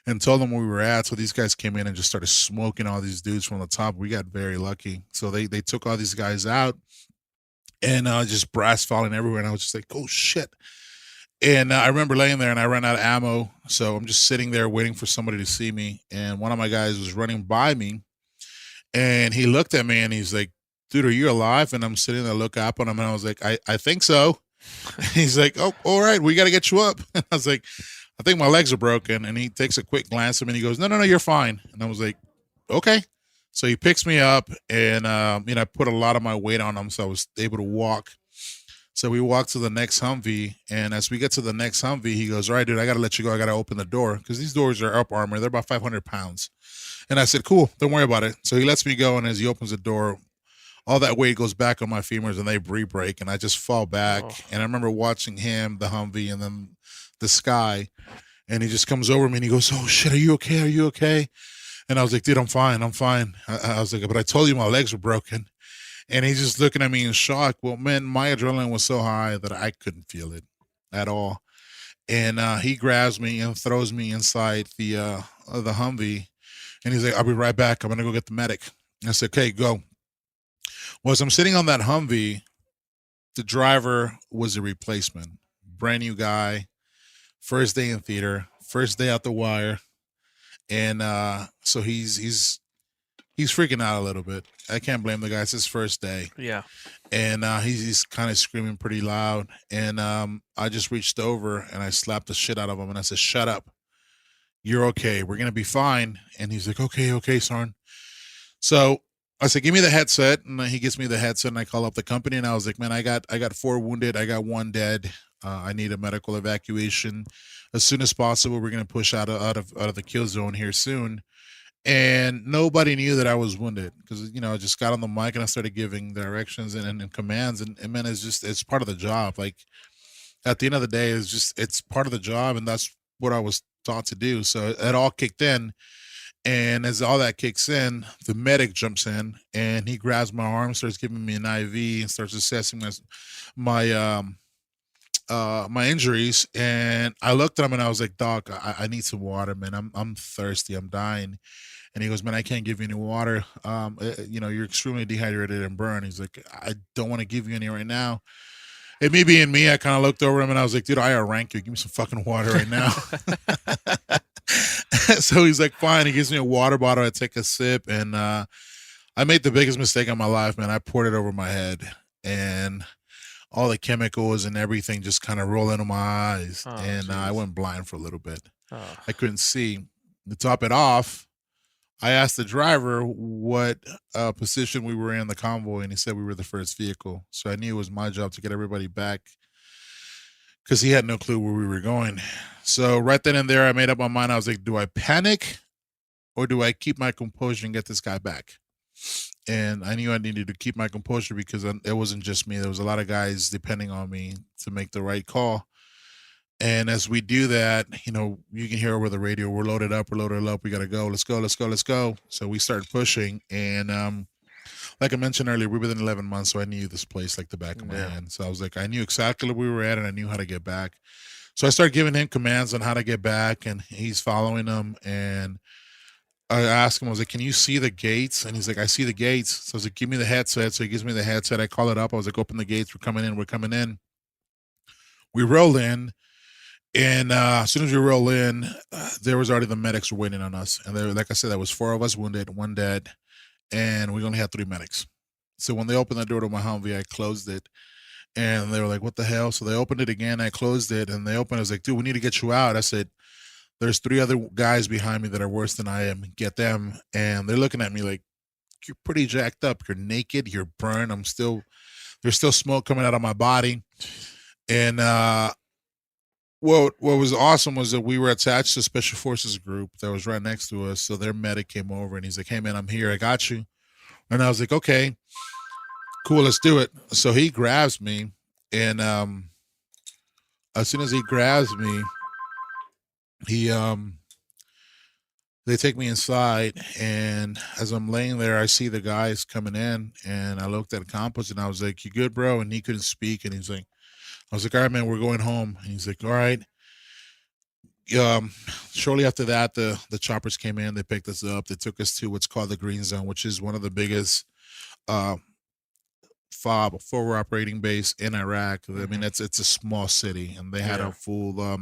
D: and told them where we were at. So these guys came in and just started smoking all these dudes from the top. We got very lucky. So they took all these guys out and just brass falling everywhere. And I was just like, oh, shit. And I remember laying there and I ran out of ammo. So I'm just sitting there waiting for somebody to see me. And one of my guys was running by me and he looked at me and he's like, dude, are you alive? And I'm sitting there, look up on him. And I was like, I think so. He's like, oh, all right, we got to get you up. And I was like, I think my legs are broken. And he takes a quick glance at me and he goes, no, you're fine. And I was like, okay. So he picks me up and, I put a lot of my weight on him. So I was able to walk. So we walk to the next Humvee. And as we get to the next Humvee, he goes, all right, dude, I got to let you go. I got to open the door because these doors are up armor. They're about 500 pounds. And I said, cool, don't worry about it. So he lets me go. And as he opens the door, all that weight goes back on my femurs and they break and I just fall back. Oh. And I remember watching him, the Humvee, and then the sky. And he just comes over me and he goes, oh, shit, are you okay? Are you okay? And I was like, dude, I'm fine. I was like, but I told you my legs were broken. And he's just looking at me in shock. Well, man, my adrenaline was so high that I couldn't feel it at all. And he grabs me and throws me inside the Humvee. And he's like, I'll be right back. I'm going to go get the medic. And I said, okay, go. Well, as I'm sitting on that Humvee, the driver was a replacement. Brand new guy. First day in theater. First day out the wire. And so he's freaking out a little bit. I can't blame the guy. It's his first day.
C: Yeah.
D: And he's kind of screaming pretty loud. And I just reached over and I slapped the shit out of him. And I said, shut up. You're okay. We're going to be fine. And he's like, okay, Sarn. So I said, give me the headset. And he gives me the headset and I call up the company. And I was like, man, I got 4 wounded. I got 1 dead. I need a medical evacuation as soon as possible. We're going to push out of the kill zone here soon. And nobody knew that I was wounded because, I just got on the mic and I started giving directions and commands. And man, it's part of the job. Like at the end of the day, it's part of the job. And that's what I was taught to do. So it all kicked in. And as all that kicks in, the medic jumps in and he grabs my arm, starts giving me an IV and starts assessing my injuries. And I looked at him and I was like, Doc, I need some water, man. I'm thirsty. I'm dying. And he goes, man, I can't give you any water. You're extremely dehydrated and burned. He's like, I don't want to give you any right now. And me being me, I kind of looked over him and I was like, dude, I outrank you. Give me some fucking water right now. So he's like, fine. He gives me a water bottle. I take a sip and I made the biggest mistake of my life, man. I poured it over my head and all the chemicals and everything just kind of rolled into my eyes. Oh, and I went blind for a little bit. Oh. I couldn't see. To top it off, I asked the driver what position we were in the convoy, and he said we were the first vehicle. So I knew it was my job to get everybody back because he had no clue where we were going. So right then and there, I made up my mind. I was like, do I panic or do I keep my composure and get this guy back? And I knew I needed to keep my composure because it wasn't just me. There was a lot of guys depending on me to make the right call. And as we do that, you can hear over the radio, we're loaded up. We got to go. Let's go. So we started pushing. And like I mentioned earlier, we've been in 11 months. So I knew this place like the back of my hand. So I was like, I knew exactly where we were at and I knew how to get back. So I started giving him commands on how to get back and he's following them. And I asked him, I was like, can you see the gates? And he's like, I see the gates. So I was like, give me the headset. So he gives me the headset. I call it up. I was like, open the gates. We're coming in. We roll in. And as soon as we roll in, there was already the medics waiting on us. And there, like I said, there was 4 of us wounded, 1 dead. And we only had 3 medics. So when they opened the door to my Humvee, I closed it. And they were like, what the hell? So they opened it again. I closed it. And they opened it. I was like, dude, we need to get you out. I said, there's 3 other guys behind me that are worse than I am. Get them. And they're looking at me like, you're pretty jacked up. You're naked. You're burned. There's still smoke coming out of my body. And what was awesome was that we were attached to a Special Forces group that was right next to us. So their medic came over and he's like, hey, man, I'm here. I got you. And I was like, okay, cool, let's do it. So he grabs me. And as soon as he grabs me, they take me inside, and as I'm laying there, I see the guys coming in, and I looked at Campos, and I was like, you good, bro? And he couldn't speak, and I was like, all right, man, we're going home. And he's like, all right. Shortly after that, the choppers came in, they picked us up, they took us to what's called the Green Zone, which is one of the biggest forward operating base in Iraq. I mean, it's a small city, and they had a full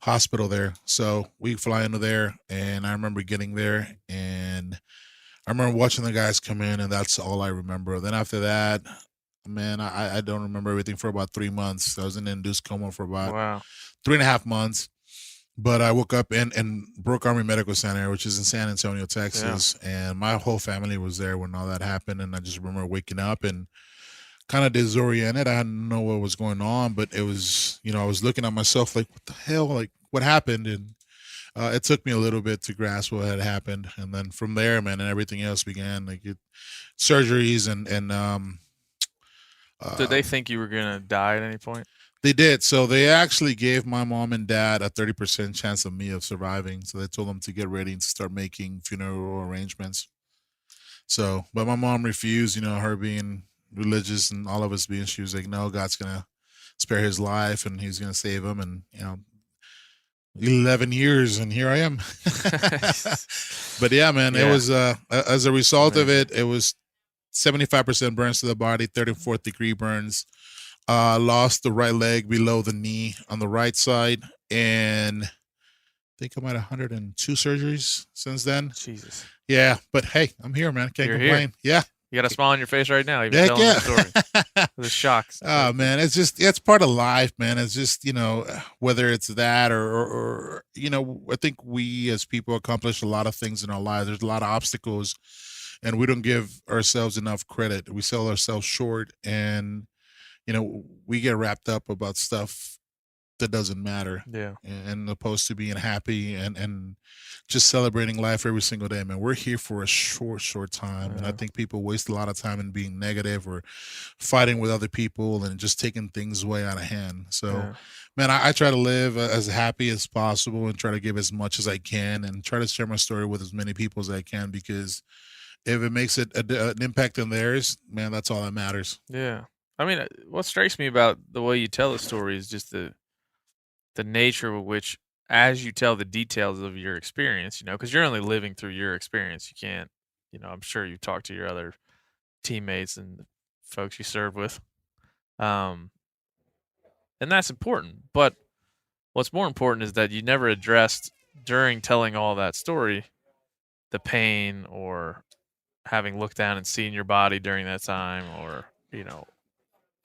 D: hospital there. So we fly into there, and I remember getting there, and I remember watching the guys come in, and that's all I remember. Then after that, man, I don't remember everything for about 3 months. I was in induced coma for about 3.5 months. But I woke up in Brooke Army Medical Center, which is in San Antonio, Texas, and my whole family was there when all that happened. And I just remember waking up and kind of disoriented. I didn't know what was going on, but it was, I was looking at myself like, what the hell? Like, what happened? And it took me a little bit to grasp what had happened. And then from there, man, and everything else began, like surgeries and
C: did they think you were going to die at any point?
D: They did. So they actually gave my mom and dad a 30% chance of me of surviving. So they told them to get ready and to start making funeral arrangements. So, but my mom refused, her being religious and all of us being, she was like, no, God's going to spare his life and he's going to save him. And, 11 years and here I am. But yeah, man, it was, as a result of it, it was 75% burns to the body, 34th degree burns. Lost the right leg below the knee on the right side, and I think I'm at 102 surgeries since then.
C: Jesus.
D: Yeah, but hey, I'm here, man. Can't complain.
C: Here.
D: Yeah.
C: You got a smile on your face right now. Even telling the story. The shocks.
D: Oh man, it's part of life, man. It's just, whether it's that or I think we as people accomplish a lot of things in our lives. There's a lot of obstacles, and we don't give ourselves enough credit. We sell ourselves short, and we get wrapped up about stuff that doesn't matter.
C: Yeah.
D: And opposed to being happy and just celebrating life every single day, man. We're here for a short time. Yeah. And I think people waste a lot of time in being negative or fighting with other people and just taking things way out of hand. So, man, I try to live as happy as possible and try to give as much as I can and try to share my story with as many people as I can, because if it makes it an impact on theirs, man, that's all that matters.
C: Yeah. I mean, what strikes me about the way you tell the story is just the nature with which, as you tell the details of your experience, because you're only living through your experience. You can't, I'm sure you talk to your other teammates and folks you served with. And that's important. But what's more important is that you never addressed, during telling all that story, the pain or having looked down and seen your body during that time, or,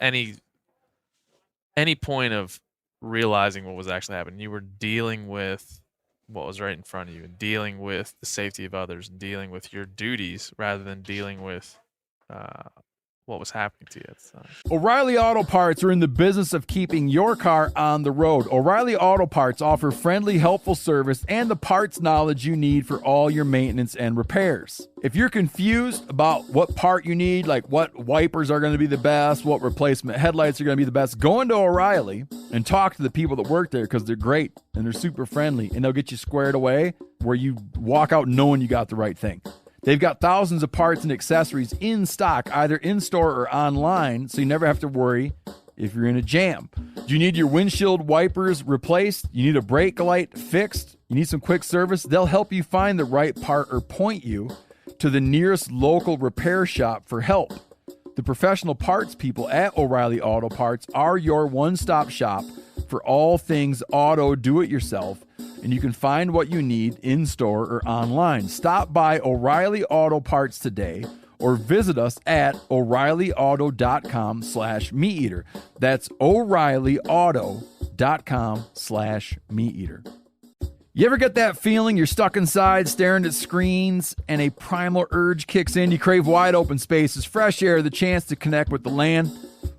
C: any point of realizing what was actually happening. You were dealing with what was right in front of you and dealing with the safety of others and dealing with your duties rather than dealing with what was happening to you at the time.
B: O'Reilly Auto Parts are in the business of keeping your car on the road. O'Reilly Auto Parts offer friendly, helpful service and the parts knowledge you need for all your maintenance and repairs. If you're confused about what part you need, like what wipers are going to be the best, what replacement headlights are going to be the best, go into O'Reilly and talk to the people that work there, because they're great and they're super friendly, and they'll get you squared away where you walk out knowing you got the right thing. They've got thousands of parts and accessories in stock, either in-store or online, so you never have to worry if you're in a jam. Do you need your windshield wipers replaced? You need a brake light fixed? You need some quick service? They'll help you find the right part or point you to the nearest local repair shop for help. The professional parts people at O'Reilly Auto Parts are your one-stop shop for all things auto do-it-yourself, and you can find what you need in-store or online. Stop by O'Reilly Auto Parts today or visit us at O'ReillyAuto.com/meateater. That's O'ReillyAuto.com/meateater. You ever get that feeling you're stuck inside staring at screens and a primal urge kicks in? You crave wide open spaces, fresh air, the chance to connect with the land.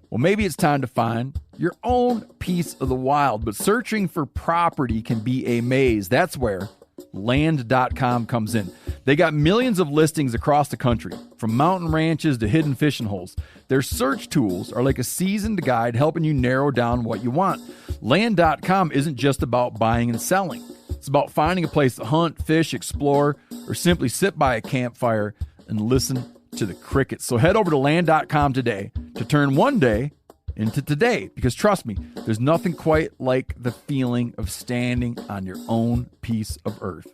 B: Well, maybe it's time to find your own piece of the wild, but searching for property can be a maze. That's where land.com comes in. They got millions of listings across the country, from mountain ranches to hidden fishing holes. Their search tools are like a seasoned guide helping you narrow down what you want. Land.com isn't just about buying and selling. It's about finding a place to hunt, fish, explore, or simply sit by a campfire and listen to the crickets. So head over to land.com today to turn one day into today, because trust me, there's nothing quite like the feeling of standing on your own piece of earth.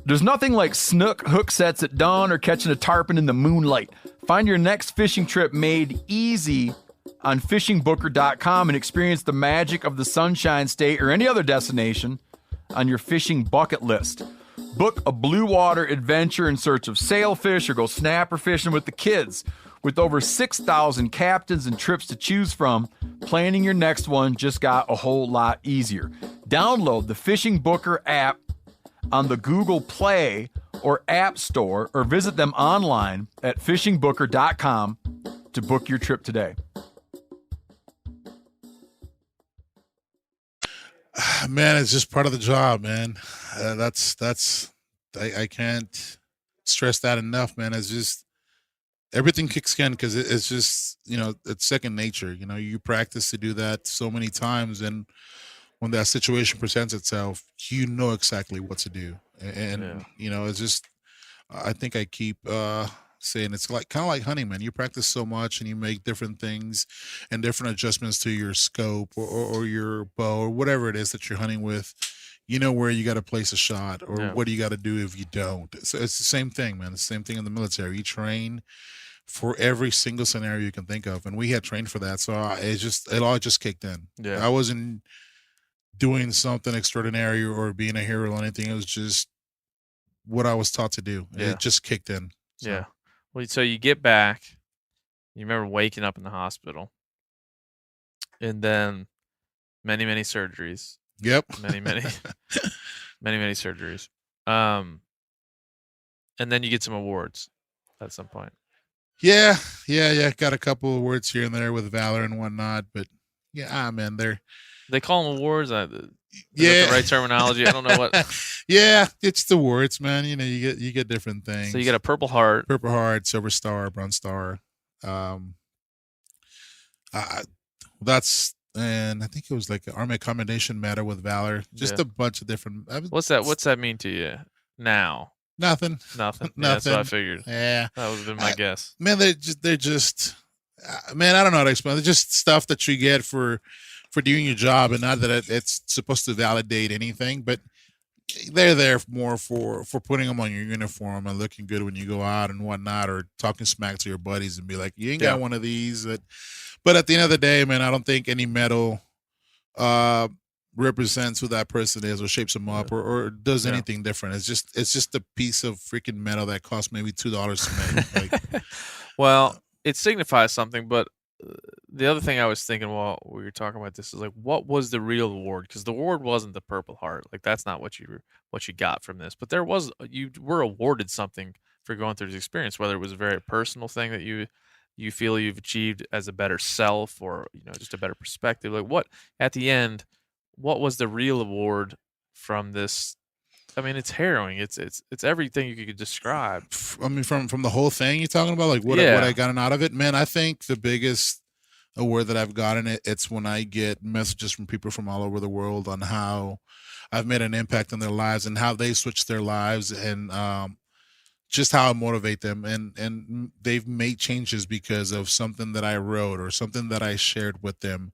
B: There's nothing like snook hook sets at dawn or catching a tarpon in the moonlight. Find your next fishing trip made easy on fishingbooker.com and experience the magic of the Sunshine State or any other destination on your fishing bucket list. Book a blue water adventure in search of sailfish or go snapper fishing with the kids. With over 6,000 captains and trips to choose from, planning your next one just got a whole lot easier. Download the Fishing Booker app on the Google Play or App Store, or visit them online at fishingbooker.com to book your trip today.
D: Man, it's just part of the job, man. I can't stress that enough, man. It's just everything kicks in because it's just, it's second nature. You practice to do that so many times, and when that situation presents itself, you know exactly what to do. And it's just, I think I keep saying it's kind of like hunting, man. You practice so much and you make different things and different adjustments to your scope or your bow or whatever it is that you're hunting with. You know where you got to place a shot, or what do you got to do if you don't. So it's the same thing, man. It's the same thing in the military. You train for every single scenario you can think of, and we had trained for that. So it all just kicked in.
C: Yeah.
D: I wasn't doing something extraordinary or being a hero or anything. It was just what I was taught to do.
C: Yeah.
D: It just kicked in. So.
C: Yeah. Well, so you get back, you remember waking up in the hospital, and then many surgeries.
D: Yep.
C: Many surgeries. And then you get some awards at some point.
D: Yeah. Got a couple of awards here and there with Valor and whatnot, but man,
C: they call them awards. Is that
D: the
C: right terminology? I don't know what.
D: Yeah, it's the awards, man. You get different things.
C: So you get a Purple Heart,
D: Silver Star, Bronze Star. And I think it was like an Army Commendation Medal with Valor. Just a bunch of different.
C: What's that mean to you now?
D: Nothing.
C: Yeah, that's what I figured.
D: Yeah,
C: that would have been my guess.
D: Man, they're just man, I don't know how to explain. They're just stuff that you get for doing your job, and not that it's supposed to validate anything, but they're there more for putting them on your uniform and looking good when you go out and whatnot, or talking smack to your buddies and be like, you ain't got one of these. But at the end of the day, man, I don't think any medal represents who that person is or shapes them up or does anything different. It's just a piece of freaking metal that costs maybe $2 to make. Like,
C: well, it signifies something, but the other thing I was thinking while we were talking about this is like, what was the real award? Because the award wasn't the Purple Heart. Like, that's not what you got from this. But you were awarded something for going through this experience, whether it was a very personal thing that you feel you've achieved as a better self, or just a better perspective. Like, what at the end, what was the real award from this? I mean, it's harrowing. It's everything you could describe.
D: I mean, from the whole thing you're talking about, like what I gotten out of it, man. I think the biggest award that I've gotten it's when I get messages from people from all over the world on how I've made an impact on their lives and how they switched their lives, and just how I motivate them, and they've made changes because of something that I wrote or something that I shared with them.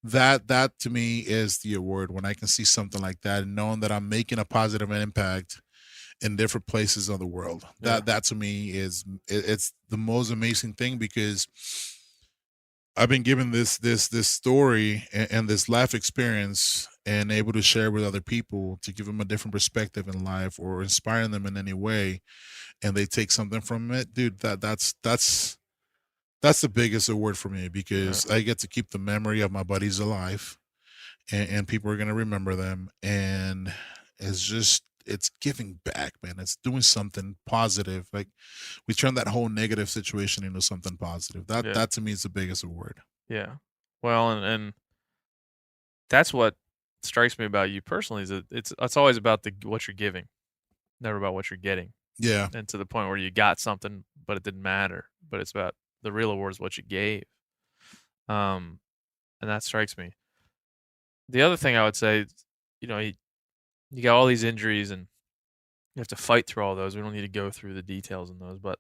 D: That to me is the award, when I can see something like that and knowing that I'm making a positive impact in different places of the world. That to me it's the most amazing thing, because I've been given this story and this life experience and able to share with other people to give them a different perspective in life or inspiring them in any way, and they take something from it, dude, that's the biggest award for me, because I get to keep the memory of my buddies alive, and people are going to remember them. And it's giving back, man. It's doing something positive. Like, we turn that whole negative situation into something positive. That to me is the biggest award.
C: Yeah. Well, and that's what strikes me about you personally, is that it's always about what you're giving, never about what you're getting.
D: Yeah.
C: And to the point where you got something, but it didn't matter. But it's about the real award is what you gave. And that strikes me. The other thing I would say, you got all these injuries and you have to fight through all those. We don't need to go through the details in those, but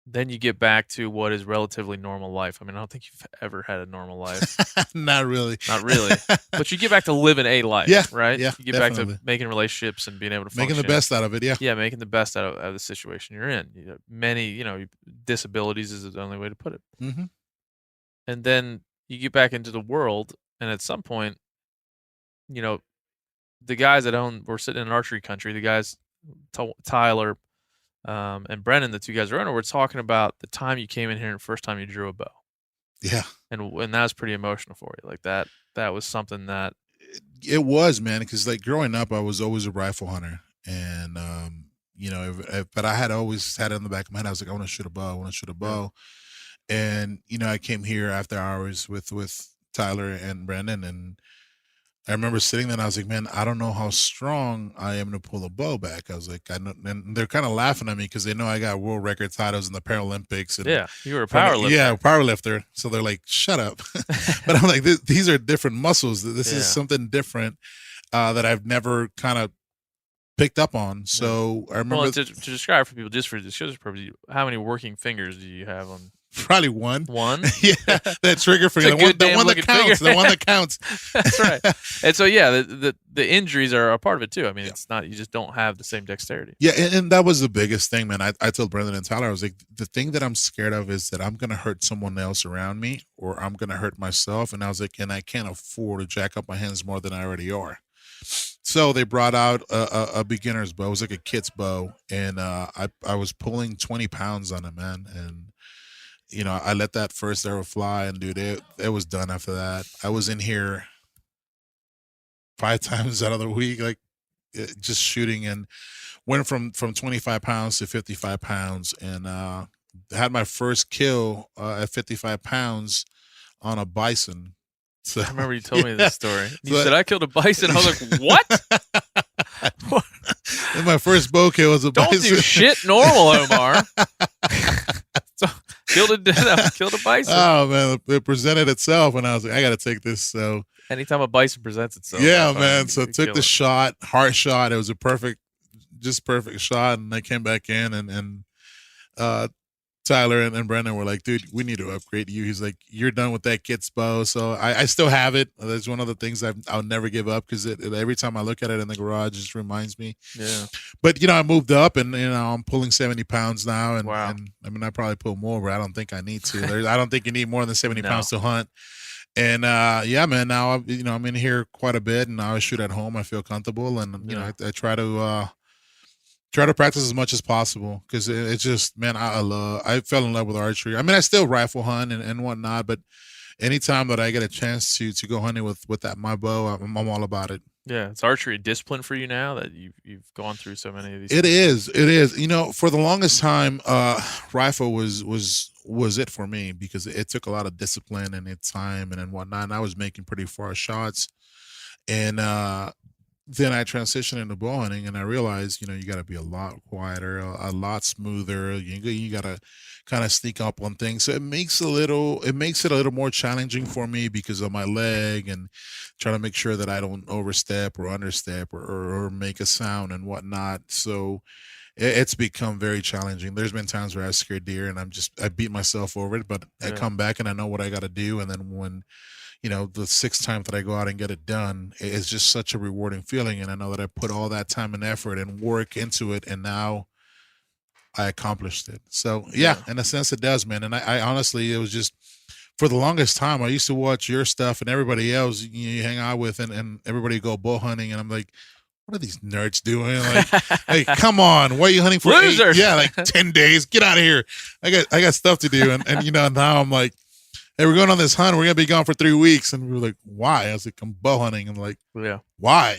C: then you get back to what is relatively normal life. I mean, I don't think you've ever had a normal life.
D: Not really.
C: Not really. But you get back to living a life, right?
D: Yeah,
C: you get back to making relationships and being able to function.
D: Making the best out of it, yeah.
C: Yeah, making the best out of the situation you're in. Many, disabilities is the only way to put it.
D: Mm-hmm.
C: And then you get back into the world, and at some point, the guys that we're sitting in archery country, the guys, Tyler and Brennan, the two guys around, we're talking about the time you came in here and the first time you drew a bow.
D: Yeah.
C: And that was pretty emotional for you. Like that was something that.
D: It was, man, because like growing up, I was always a rifle hunter. And, but I had always had it in the back of my head. I was like, I want to shoot a bow. And, I came here after hours with Tyler and Brennan, and I remember sitting there and I was like, man, I don't know how strong I am to pull a bow back. I was like, I know, and they're kind of laughing at me because they know I got world record titles in the Paralympics. And
C: yeah, you were a powerlifter.
D: Yeah, powerlifter. So they're like, shut up. But I'm like, these are different muscles. This is something different that I've never kind of picked up on. So I remember.
C: Well, to describe for people, just for discussion purposes, how many working fingers do you have on?
D: Probably one.
C: One?
D: Yeah, that trigger finger. The one that counts. The one that counts.
C: That's right. And so, yeah, the injuries are a part of it, too. I mean, it's not, you just don't have the same dexterity.
D: Yeah, and that was the biggest thing, man. I told Brendan and Tyler, I was like, the thing that I'm scared of is that I'm going to hurt someone else around me, or I'm going to hurt myself. And I was like, and I can't afford to jack up my hands more than I already are. So they brought out a beginner's bow. It was like a kid's bow. And I was pulling 20 pounds on it, man. And I let that first arrow fly, and dude, it was done after that. I was in here 5 times out of the week, like just shooting, and went from 25 pounds to 55 pounds, and had my first kill at 55 pounds on a bison. So,
C: I remember you told me this story. You said, I killed a bison. I was like, what?
D: And my first bow kill was a bison.
C: Don't do shit normal, Omar. So, killed a bison.
D: Oh, man, it presented itself, and I was like, I got to take this. So
C: anytime a bison presents itself.
D: Yeah, man. So took the shot, heart shot. It was a perfect shot, and I came back in, and Tyler and Brendan were like, dude, we need to upgrade you. He's like, you're done with that kid's bow. So I still have it. That's one of the things I'll never give up, because every time I look at it in the garage, it just reminds me.
C: Yeah.
D: But, I moved up, and, I'm pulling 70 pounds now. And,
C: wow.
D: And I mean, I probably pull more, but I don't think I need to. I don't think you need more than 70 pounds to hunt. And, yeah, man, now, I'm in here quite a bit, and now I shoot at home. I feel comfortable. And, I try to practice as much as possible, because it's just, man, I fell in love with archery. I mean, I still rifle hunt and whatnot, but anytime that I get a chance to go hunting with my bow, I'm all about it.
C: Yeah, it's archery a discipline for you now that you've gone through so many of these.
D: It is. For the longest time, rifle was it for me, because it took a lot of discipline and time and whatnot. And I was making pretty far shots, and then I transitioned into bow hunting, and I realized, you got to be a lot quieter, a lot smoother. You got to kind of sneak up on things. So it makes it a little more challenging for me because of my leg, and trying to make sure that I don't overstep or understep or make a sound and whatnot. So it's become very challenging. There's been times where I scared deer, and I beat myself over it, but I come back and I know what I got to do. And then when the sixth time that I go out and get it done, it's just such a rewarding feeling. And I know that I put all that time and effort and work into it, and now I accomplished it. So, yeah, in a sense it does, man. And I honestly, it was just for the longest time, I used to watch your stuff and everybody else you hang out with, and everybody go bow hunting, and I'm like, what are these nerds doing? Like, hey, come on, why are you hunting for
C: Losers.
D: 10 days? Get out of here. I got stuff to do, and now I'm like, hey, we're going on this hunt. We're gonna be gone for 3 weeks, and we were like, why? I was like, I'm bow hunting. I'm like,
C: Yeah.
D: why?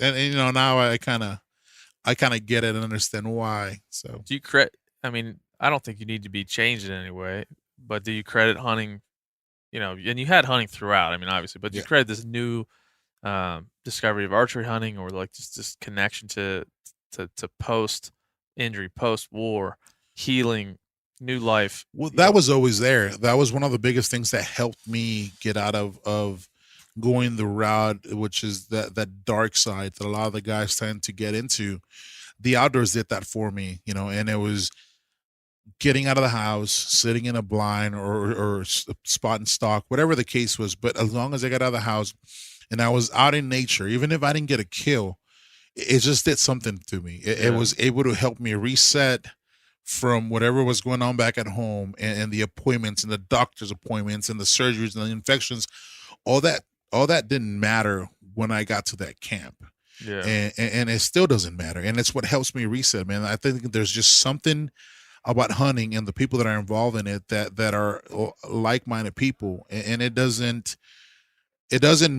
D: And now I kind of get it and understand why. So
C: Do you credit? I mean, I don't think you need to be changed in any way, but do you credit hunting? And you had hunting throughout. I mean, obviously, but do you credit this new discovery of archery hunting, or like just this connection to post injury, post war healing, new life?
D: Well, that was always there. That was one of the biggest things that helped me get out of going the route, which is that dark side that a lot of the guys tend to get into. The outdoors did that for me, and it was getting out of the house, sitting in a blind or spot and stock, whatever the case was. But as long as I got out of the house and I was out in nature, even if I didn't get a kill, it just did something to me. It was able to help me reset from whatever was going on back at home, and the appointments and the doctor's appointments and the surgeries and the infections. All that didn't matter when I got to that camp.
C: Yeah.
D: And it still doesn't matter. And it's what helps me reset, man. I think there's just something about hunting and the people that are involved in it that are like-minded people. And it doesn't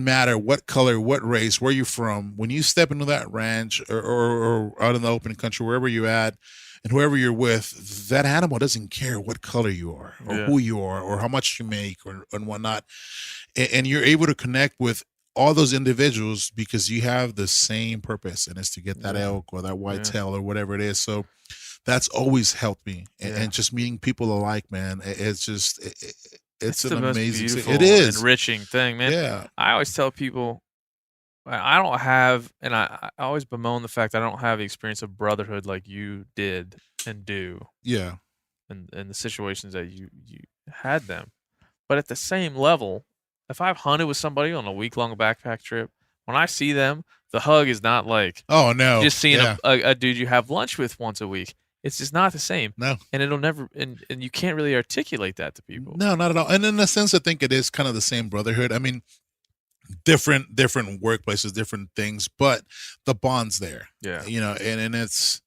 D: matter what color, what race, where you're from. When you step into that ranch or out in the open country, wherever you're at, and whoever you're with, that animal doesn't care what color you are or who you are or how much you make and whatnot. And you're able to connect with all those individuals because you have the same purpose, and it's to get that elk or that whitetail or whatever it is. So that's always helped me. And just meeting people alike, man, it's just it's an amazing
C: beautiful,
D: it is
C: enriching thing, man.
D: Yeah.
C: I always tell people I don't have, and I always bemoan the fact that I don't have the experience of brotherhood like you did and do.
D: Yeah.
C: And the situations that you had them. But at the same level, if I've hunted with somebody on a week-long backpack trip, when I see them, the hug is not like,
D: oh no,
C: just seeing a dude you have lunch with once a week. It's just not the same.
D: No.
C: And it'll never, and you can't really articulate that to people.
D: No, not at all. And in a sense, I think it is kind of the same brotherhood. I mean, different workplaces, different things, but the bond's there.
C: Yeah.
D: And it's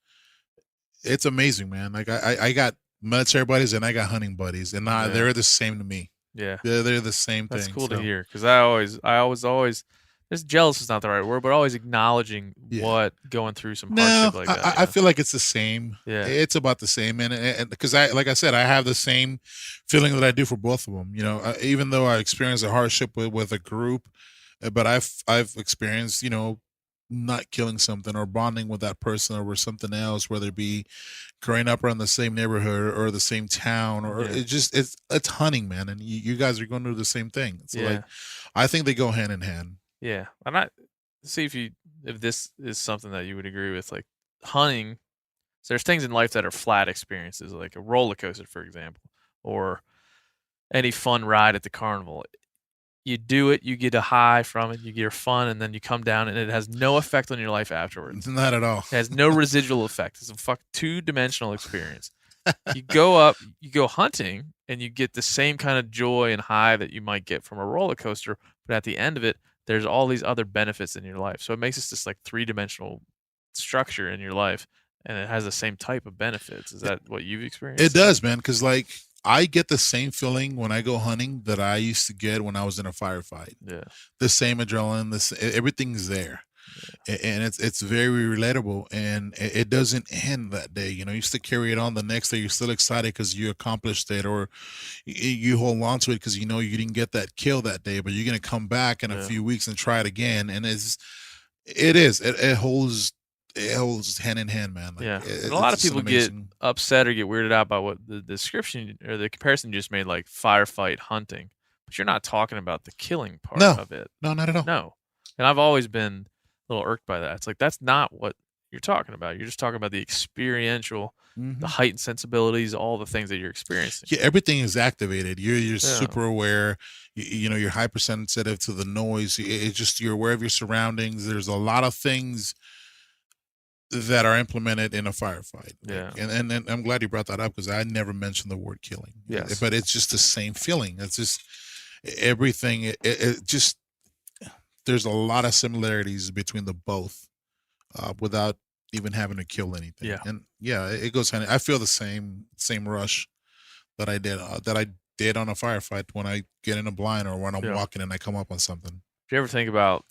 D: amazing, man. Like I got military buddies and I got hunting buddies, and they're the same to me.
C: Yeah.
D: They're the same thing.
C: That's cool to hear, because I always this jealous is not the right word, but always acknowledging what going through some hardship like that.
D: I feel like it's the same.
C: Yeah.
D: It's about the same. And because like I said, I have the same feeling that I do for both of them. Even though I experienced a hardship with a group, but I've experienced, not killing something or bonding with that person over something else, whether it be growing up around the same neighborhood or the same town, or it's hunting, man. And you guys are going to do the same thing. It's like, I think they go hand in hand.
C: Yeah. And I see if this is something that you would agree with, like hunting. So there's things in life that are flat experiences, like a roller coaster, for example, or any fun ride at the carnival. You do it, you get a high from it, you get fun, and then you come down, and it has no effect on your life afterwards.
D: Not at all.
C: It has no residual effect. It's a two-dimensional experience. You go up, you go hunting, and you get the same kind of joy and high that you might get from a roller coaster, but at the end of it, there's all these other benefits in your life. So it makes it this like three-dimensional structure in your life, and it has the same type of benefits. Is that what you've experienced?
D: It does, man, because like I get the same feeling when I go hunting that I used to get when I was in a firefight.
C: Yeah.
D: The same adrenaline, everything's there. Yeah. And it's very relatable, and it doesn't end that day. You still carry it on the next day. You're still excited because you accomplished it, or you hold on to it because you didn't get that kill that day, but you're going to come back in a few weeks and try it again. And it holds hand in hand, man. Like,
C: and a lot of people get upset or get weirded out by what the description or the comparison you just made, like firefight hunting, but you're not talking about the killing part of it.
D: No, not at all.
C: No. And I've always been a little irked by that. It's like, that's not what you're talking about. You're just talking about the experiential, the heightened sensibilities, all the things that you're experiencing.
D: Yeah, everything is activated. You're super aware. You're hypersensitive to the noise. It's just you're aware of your surroundings. There's a lot of things that are implemented in a firefight.
C: Yeah.
D: And I'm glad you brought that up because I never mentioned the word killing.
C: Yes.
D: But it's just the same feeling. It's just everything. It just, there's a lot of similarities between the both without even having to kill anything.
C: Yeah.
D: And yeah, it goes hand. I feel the same rush that I did on a firefight when I get in a blind or when I'm walking and I come up on something.
C: Do you ever think about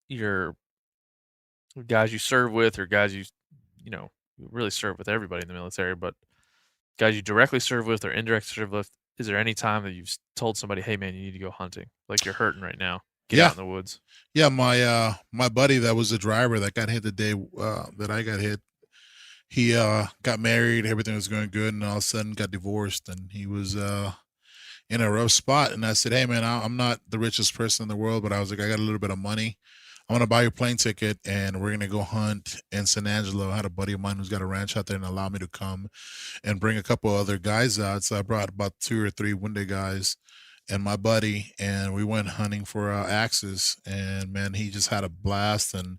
C: your guys you serve with, or guys you really serve with everybody in the military, but guys you directly serve with or indirectly serve with? Is there any time that you've told somebody, "Hey, man, you need to go hunting. Like you're hurting right now. Get out in the woods."
D: Yeah, my buddy that was the driver that got hit the day that I got hit. He got married, everything was going good, and all of a sudden got divorced, and he was in a rough spot. And I said, "Hey, man, I'm not the richest person in the world, but I was like, I got a little bit of money. I'm gonna buy your plane ticket, and we're gonna go hunt in San Angelo." I had a buddy of mine who's got a ranch out there, and allowed me to come and bring a couple other guys out. So I brought about 2 or 3 wounded guys and my buddy, and we went hunting for axes. And man, he just had a blast and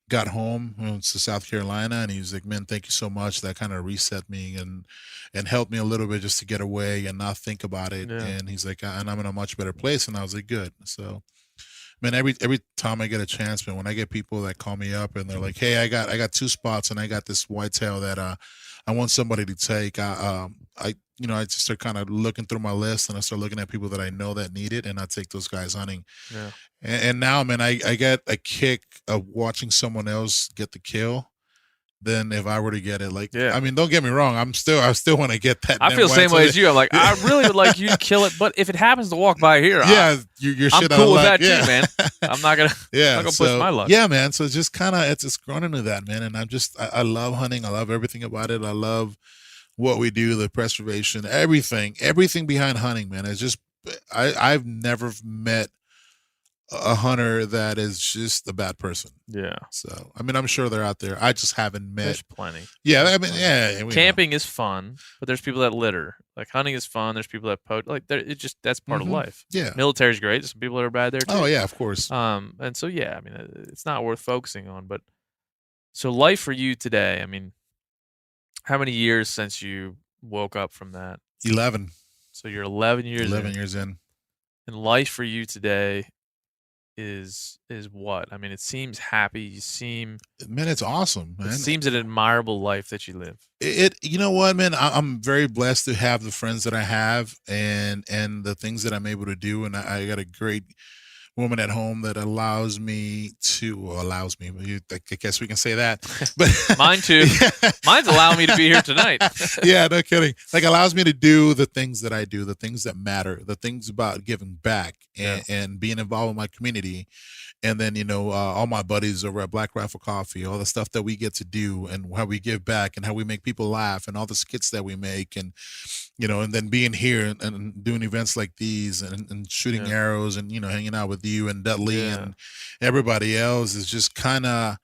D: got home to South Carolina, and he was like, "Man, thank you so much. That kind of reset me and helped me a little bit just to get away and not think about it."
C: Yeah.
D: And he's like, "And I'm in a much better place." And I was like, "Good." So, man, every time I get a chance, man, when I get people that call me up and they're like, "Hey, I got 2 spots and I got this whitetail that I want somebody to take," I just start kind of looking through my list, and I start looking at people that I know that need it, and I take those guys hunting.
C: Yeah.
D: And now, man, I get a kick of watching someone else get the kill than if I were to get it. Like, I mean, don't get me wrong, I still want to get that.
C: I feel the same way as you. I'm like, I really would like you to kill it, but if it happens to walk by here,
D: you're
C: I'm
D: shit
C: cool with
D: luck.
C: that too, man. I'm not gonna push my luck.
D: Yeah, man. So it's just kind of it's grown into that, man. And I love hunting. I love everything about it. I love what we do, the preservation, everything behind hunting, man. It's just I've never met a hunter that is just a bad person.
C: Yeah.
D: So I mean, I'm sure they're out there. I just haven't met.
C: There's plenty.
D: Yeah, I mean, yeah.
C: Camping is fun, but there's people that litter. Like hunting is fun. There's people that poach. Like that's part of life.
D: Yeah.
C: Military's great. There's some people that are bad there too.
D: Oh yeah, of course.
C: And so yeah, I mean, it's not worth focusing on. But so life for you today. I mean, how many years since you woke up from that?
D: 11.
C: So you're 11 years.
D: 11 years in.
C: And life for you today is what? I mean, it seems happy. You seem,
D: man, it's awesome, man.
C: It seems an admirable life that you live.
D: You know what, man? I'm very blessed to have the friends that I have and the things that I'm able to do. And I got a great woman at home that allows me. I guess we can say that. But
C: mine too. Mine's allowing me to be here tonight.
D: Yeah, no kidding. Like allows me to do the things that I do, the things that matter, the things about giving back and being involved in my community. And then, all my buddies over at Black Rifle Coffee, all the stuff that we get to do and how we give back and how we make people laugh and all the skits that we make and, and then being here and doing events like these and shooting arrows and, hanging out with you and Dudley and everybody else is just kind of,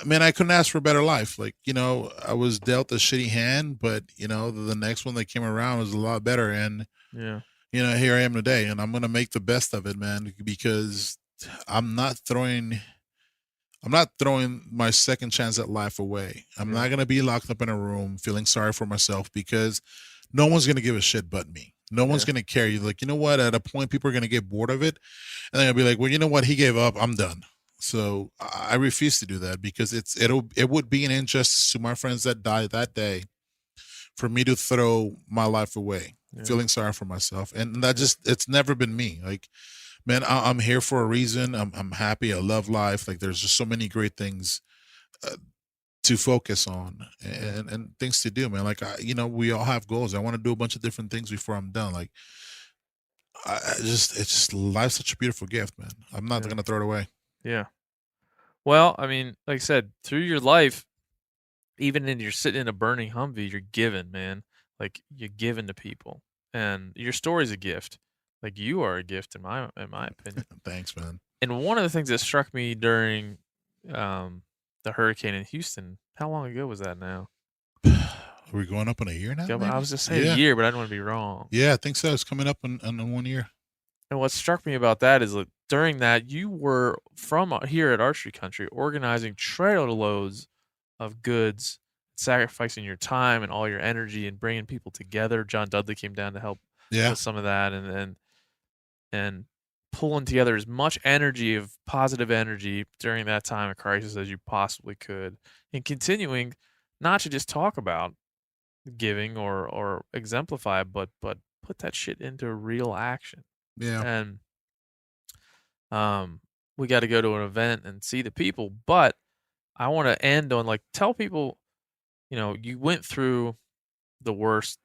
D: I mean, I couldn't ask for a better life. Like, I was dealt a shitty hand, but, the next one that came around was a lot better. And, here I am today and I'm going to make the best of it, man, because I'm not throwing my second chance at life away. I'm not going to be locked up in a room feeling sorry for myself because no one's going to give a shit but me. No one's going to care. You're like, you know what? At a point, people are going to get bored of it. And they're going to be like, well, you know what? He gave up. I'm done. So I refuse to do that because it would be an injustice to my friends that died that day for me to throw my life away, feeling sorry for myself. And it's never been me. Like, man, I'm here for a reason. I'm happy. I love life. Like, there's just so many great things to focus on and things to do, man. Like, we all have goals. I want to do a bunch of different things before I'm done. Like, it's just life's such a beautiful gift, man. I'm not going to throw it away.
C: Yeah. Well, I mean, like I said, through your life, even when you're sitting in a burning Humvee, you're giving, man. Like, you're giving to people. And your story's a gift. Like, you are a gift in my opinion.
D: Thanks, man.
C: And one of the things that struck me during the hurricane in Houston, how long ago was that now?
D: Are we going up on a year now?
C: Yeah, I was just saying a year, but I don't want to be wrong.
D: Yeah, I think so. It's coming up in 1 year.
C: And what struck me about that is that during that, you were from here at Archery Country organizing trailer loads of goods, sacrificing your time and all your energy and bringing people together. John Dudley came down to help with some of that, and pulling together as much energy of positive energy during that time of crisis as you possibly could, and continuing not to just talk about giving or exemplify, but put that shit into real action.
D: Yeah.
C: And we got to go to an event and see the people, but I want to end on, like, tell people, you went through the worst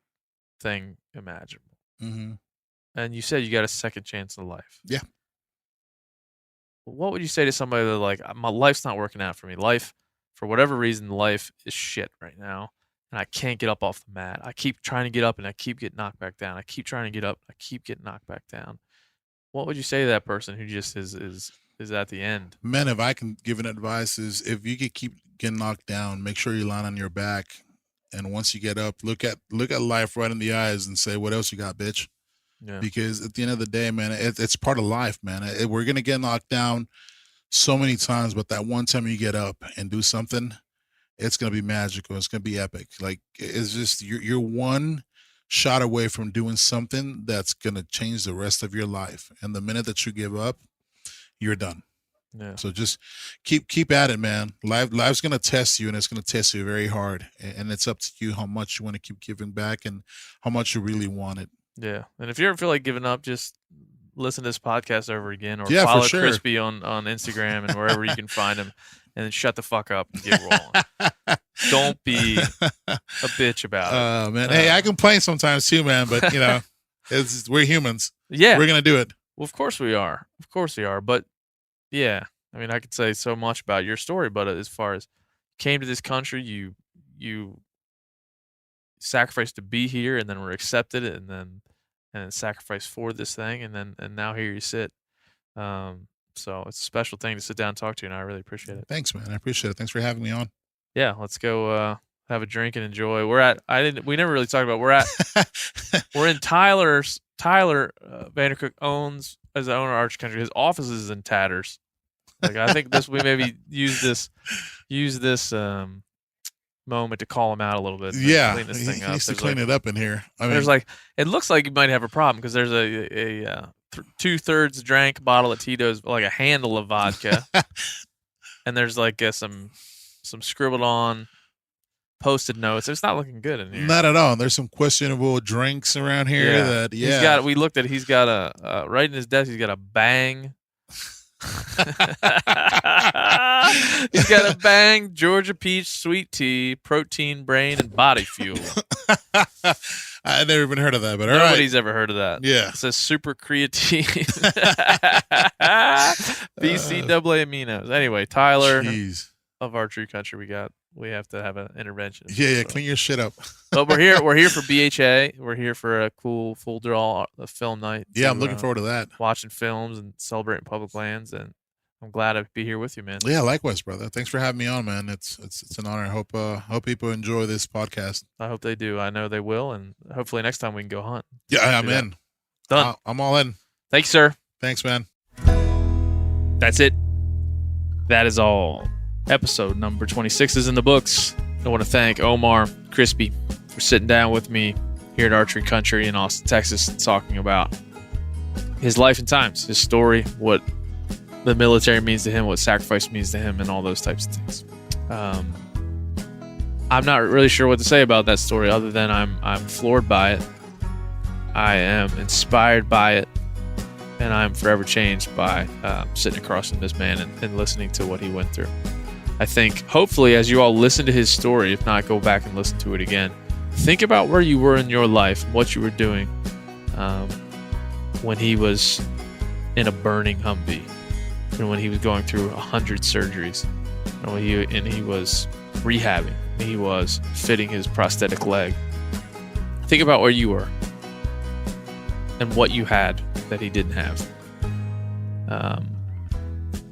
C: thing imaginable.
D: Mm-hmm.
C: And you said you got a second chance in life.
D: Yeah.
C: What would you say to somebody that, like, my life's not working out for me? Life, for whatever reason, life is shit right now, and I can't get up off the mat. I keep trying to get up, and I keep getting knocked back down. I keep trying to get up, I keep getting knocked back down. What would you say to that person who just is at the end?
D: Man, if I can give an advice, is if you could keep getting knocked down, make sure you line on your back, and once you get up, look at life right in the eyes and say, "What else you got, bitch?"
C: Yeah.
D: Because at the end of the day, man, it's part of life, man. We're gonna get knocked down so many times, but that one time you get up and do something, it's gonna be magical. It's gonna be epic. Like, it's just you're one shot away from doing something that's gonna change the rest of your life. And the minute that you give up, you're done.
C: Yeah.
D: So just keep at it, man. Life's gonna test you, and it's gonna test you very hard. And it's up to you how much you want to keep giving back and how much you really want it.
C: Yeah. And if you ever feel like giving up, just listen to this podcast over again, or
D: Yeah,
C: follow
D: for sure.
C: Crispy on Instagram and wherever you can find him, and then shut the fuck up and get rolling. Don't be a bitch about it.
D: Man. Hey, I complain sometimes too, man, but we're humans.
C: Yeah.
D: We're gonna do it.
C: Well, of course we are. Of course we are. But yeah, I mean, I could say so much about your story, but as far as came to this country, you sacrificed to be here, and then were accepted, and then sacrificed for this thing, and now here you sit. So it's a special thing to sit down and talk to you, and I really appreciate it.
D: Thanks, man. I appreciate it. Thanks for having me on.
C: Yeah, let's go have a drink and enjoy. We never really talked about, we're in Tyler Vandercook owns, as the owner of Archery Country. His office is in tatters. Like, I think we maybe use this moment to call him out a little bit.
D: Yeah,
C: clean this thing
D: he
C: up.
D: needs to
C: There's
D: clean it up in here. I mean,
C: there's it looks like you might have a problem, because there's a 2/3 drank bottle of Tito's, like a handle of vodka, and there's some scribbled on Post-it notes. It's not looking good in here.
D: Not at all. There's some questionable drinks around here
C: we looked at. He's got a right in his desk. He's got a Bang. He's got a Bang Georgia Peach Sweet Tea, Protein Brain, and Body Fuel.
D: I've never even heard of that, but
C: Nobody's ever heard of that.
D: Yeah.
C: It says Super Creatine. BCAA aminos. Anyway, Tyler of Archery Country, we have to have an intervention.
D: Yeah, clean your shit up.
C: But we're here for BHA. We're here for a cool full draw film night.
D: Yeah, I'm looking forward to that.
C: Watching films and celebrating public lands, and I'm glad to be here with you, man.
D: Yeah, likewise, brother. Thanks for having me on, man. It's an honor. I hope people enjoy this podcast.
C: I hope they do. I know they will, and hopefully next time we can go hunt.
D: Yeah, I'm in.
C: Done.
D: I'm all in.
C: Thanks, sir.
D: Thanks, man.
C: That's it. That is all. Episode number 26 is in the books. I want to thank Omar, Crispy, for sitting down with me here at Archery Country in Austin, Texas, talking about his life and times, his story, what the military means to him, what sacrifice means to him, and all those types of things. I'm not really sure what to say about that story, other than I'm floored by it. I am inspired by it, and I'm forever changed by sitting across from this man and listening to what he went through. I think, hopefully, as you all listen to his story, if not, go back and listen to it again. Think about where you were in your life, what you were doing when he was in a burning Humvee, and when he was going through 100 surgeries, and he was rehabbing, he was fitting his prosthetic leg. Think about where you were and what you had that he didn't have.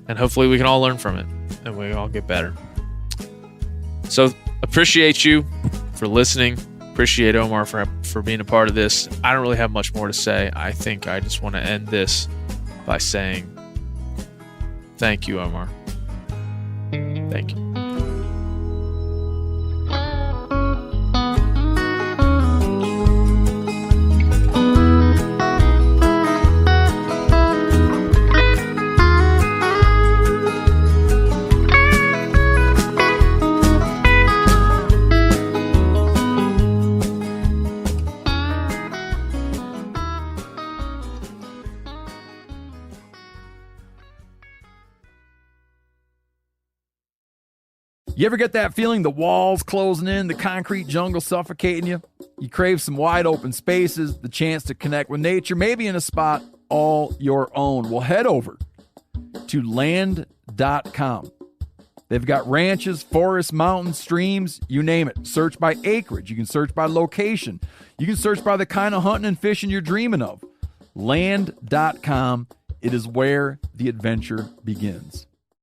C: And hopefully we can all learn from it, and we all get better. So appreciate you for listening. Appreciate Omar for being a part of this. I don't really have much more to say. I think I just want to end this by saying thank you, Omar. Thank you.
B: You ever get that feeling the walls closing in, the concrete jungle suffocating you? You crave some wide open spaces, the chance to connect with nature, maybe in a spot all your own. Well, head over to land.com. They've got ranches, forests, mountains, streams, you name it. Search by acreage. You can search by location. You can search by the kind of hunting and fishing you're dreaming of. Land.com. It is where the adventure begins.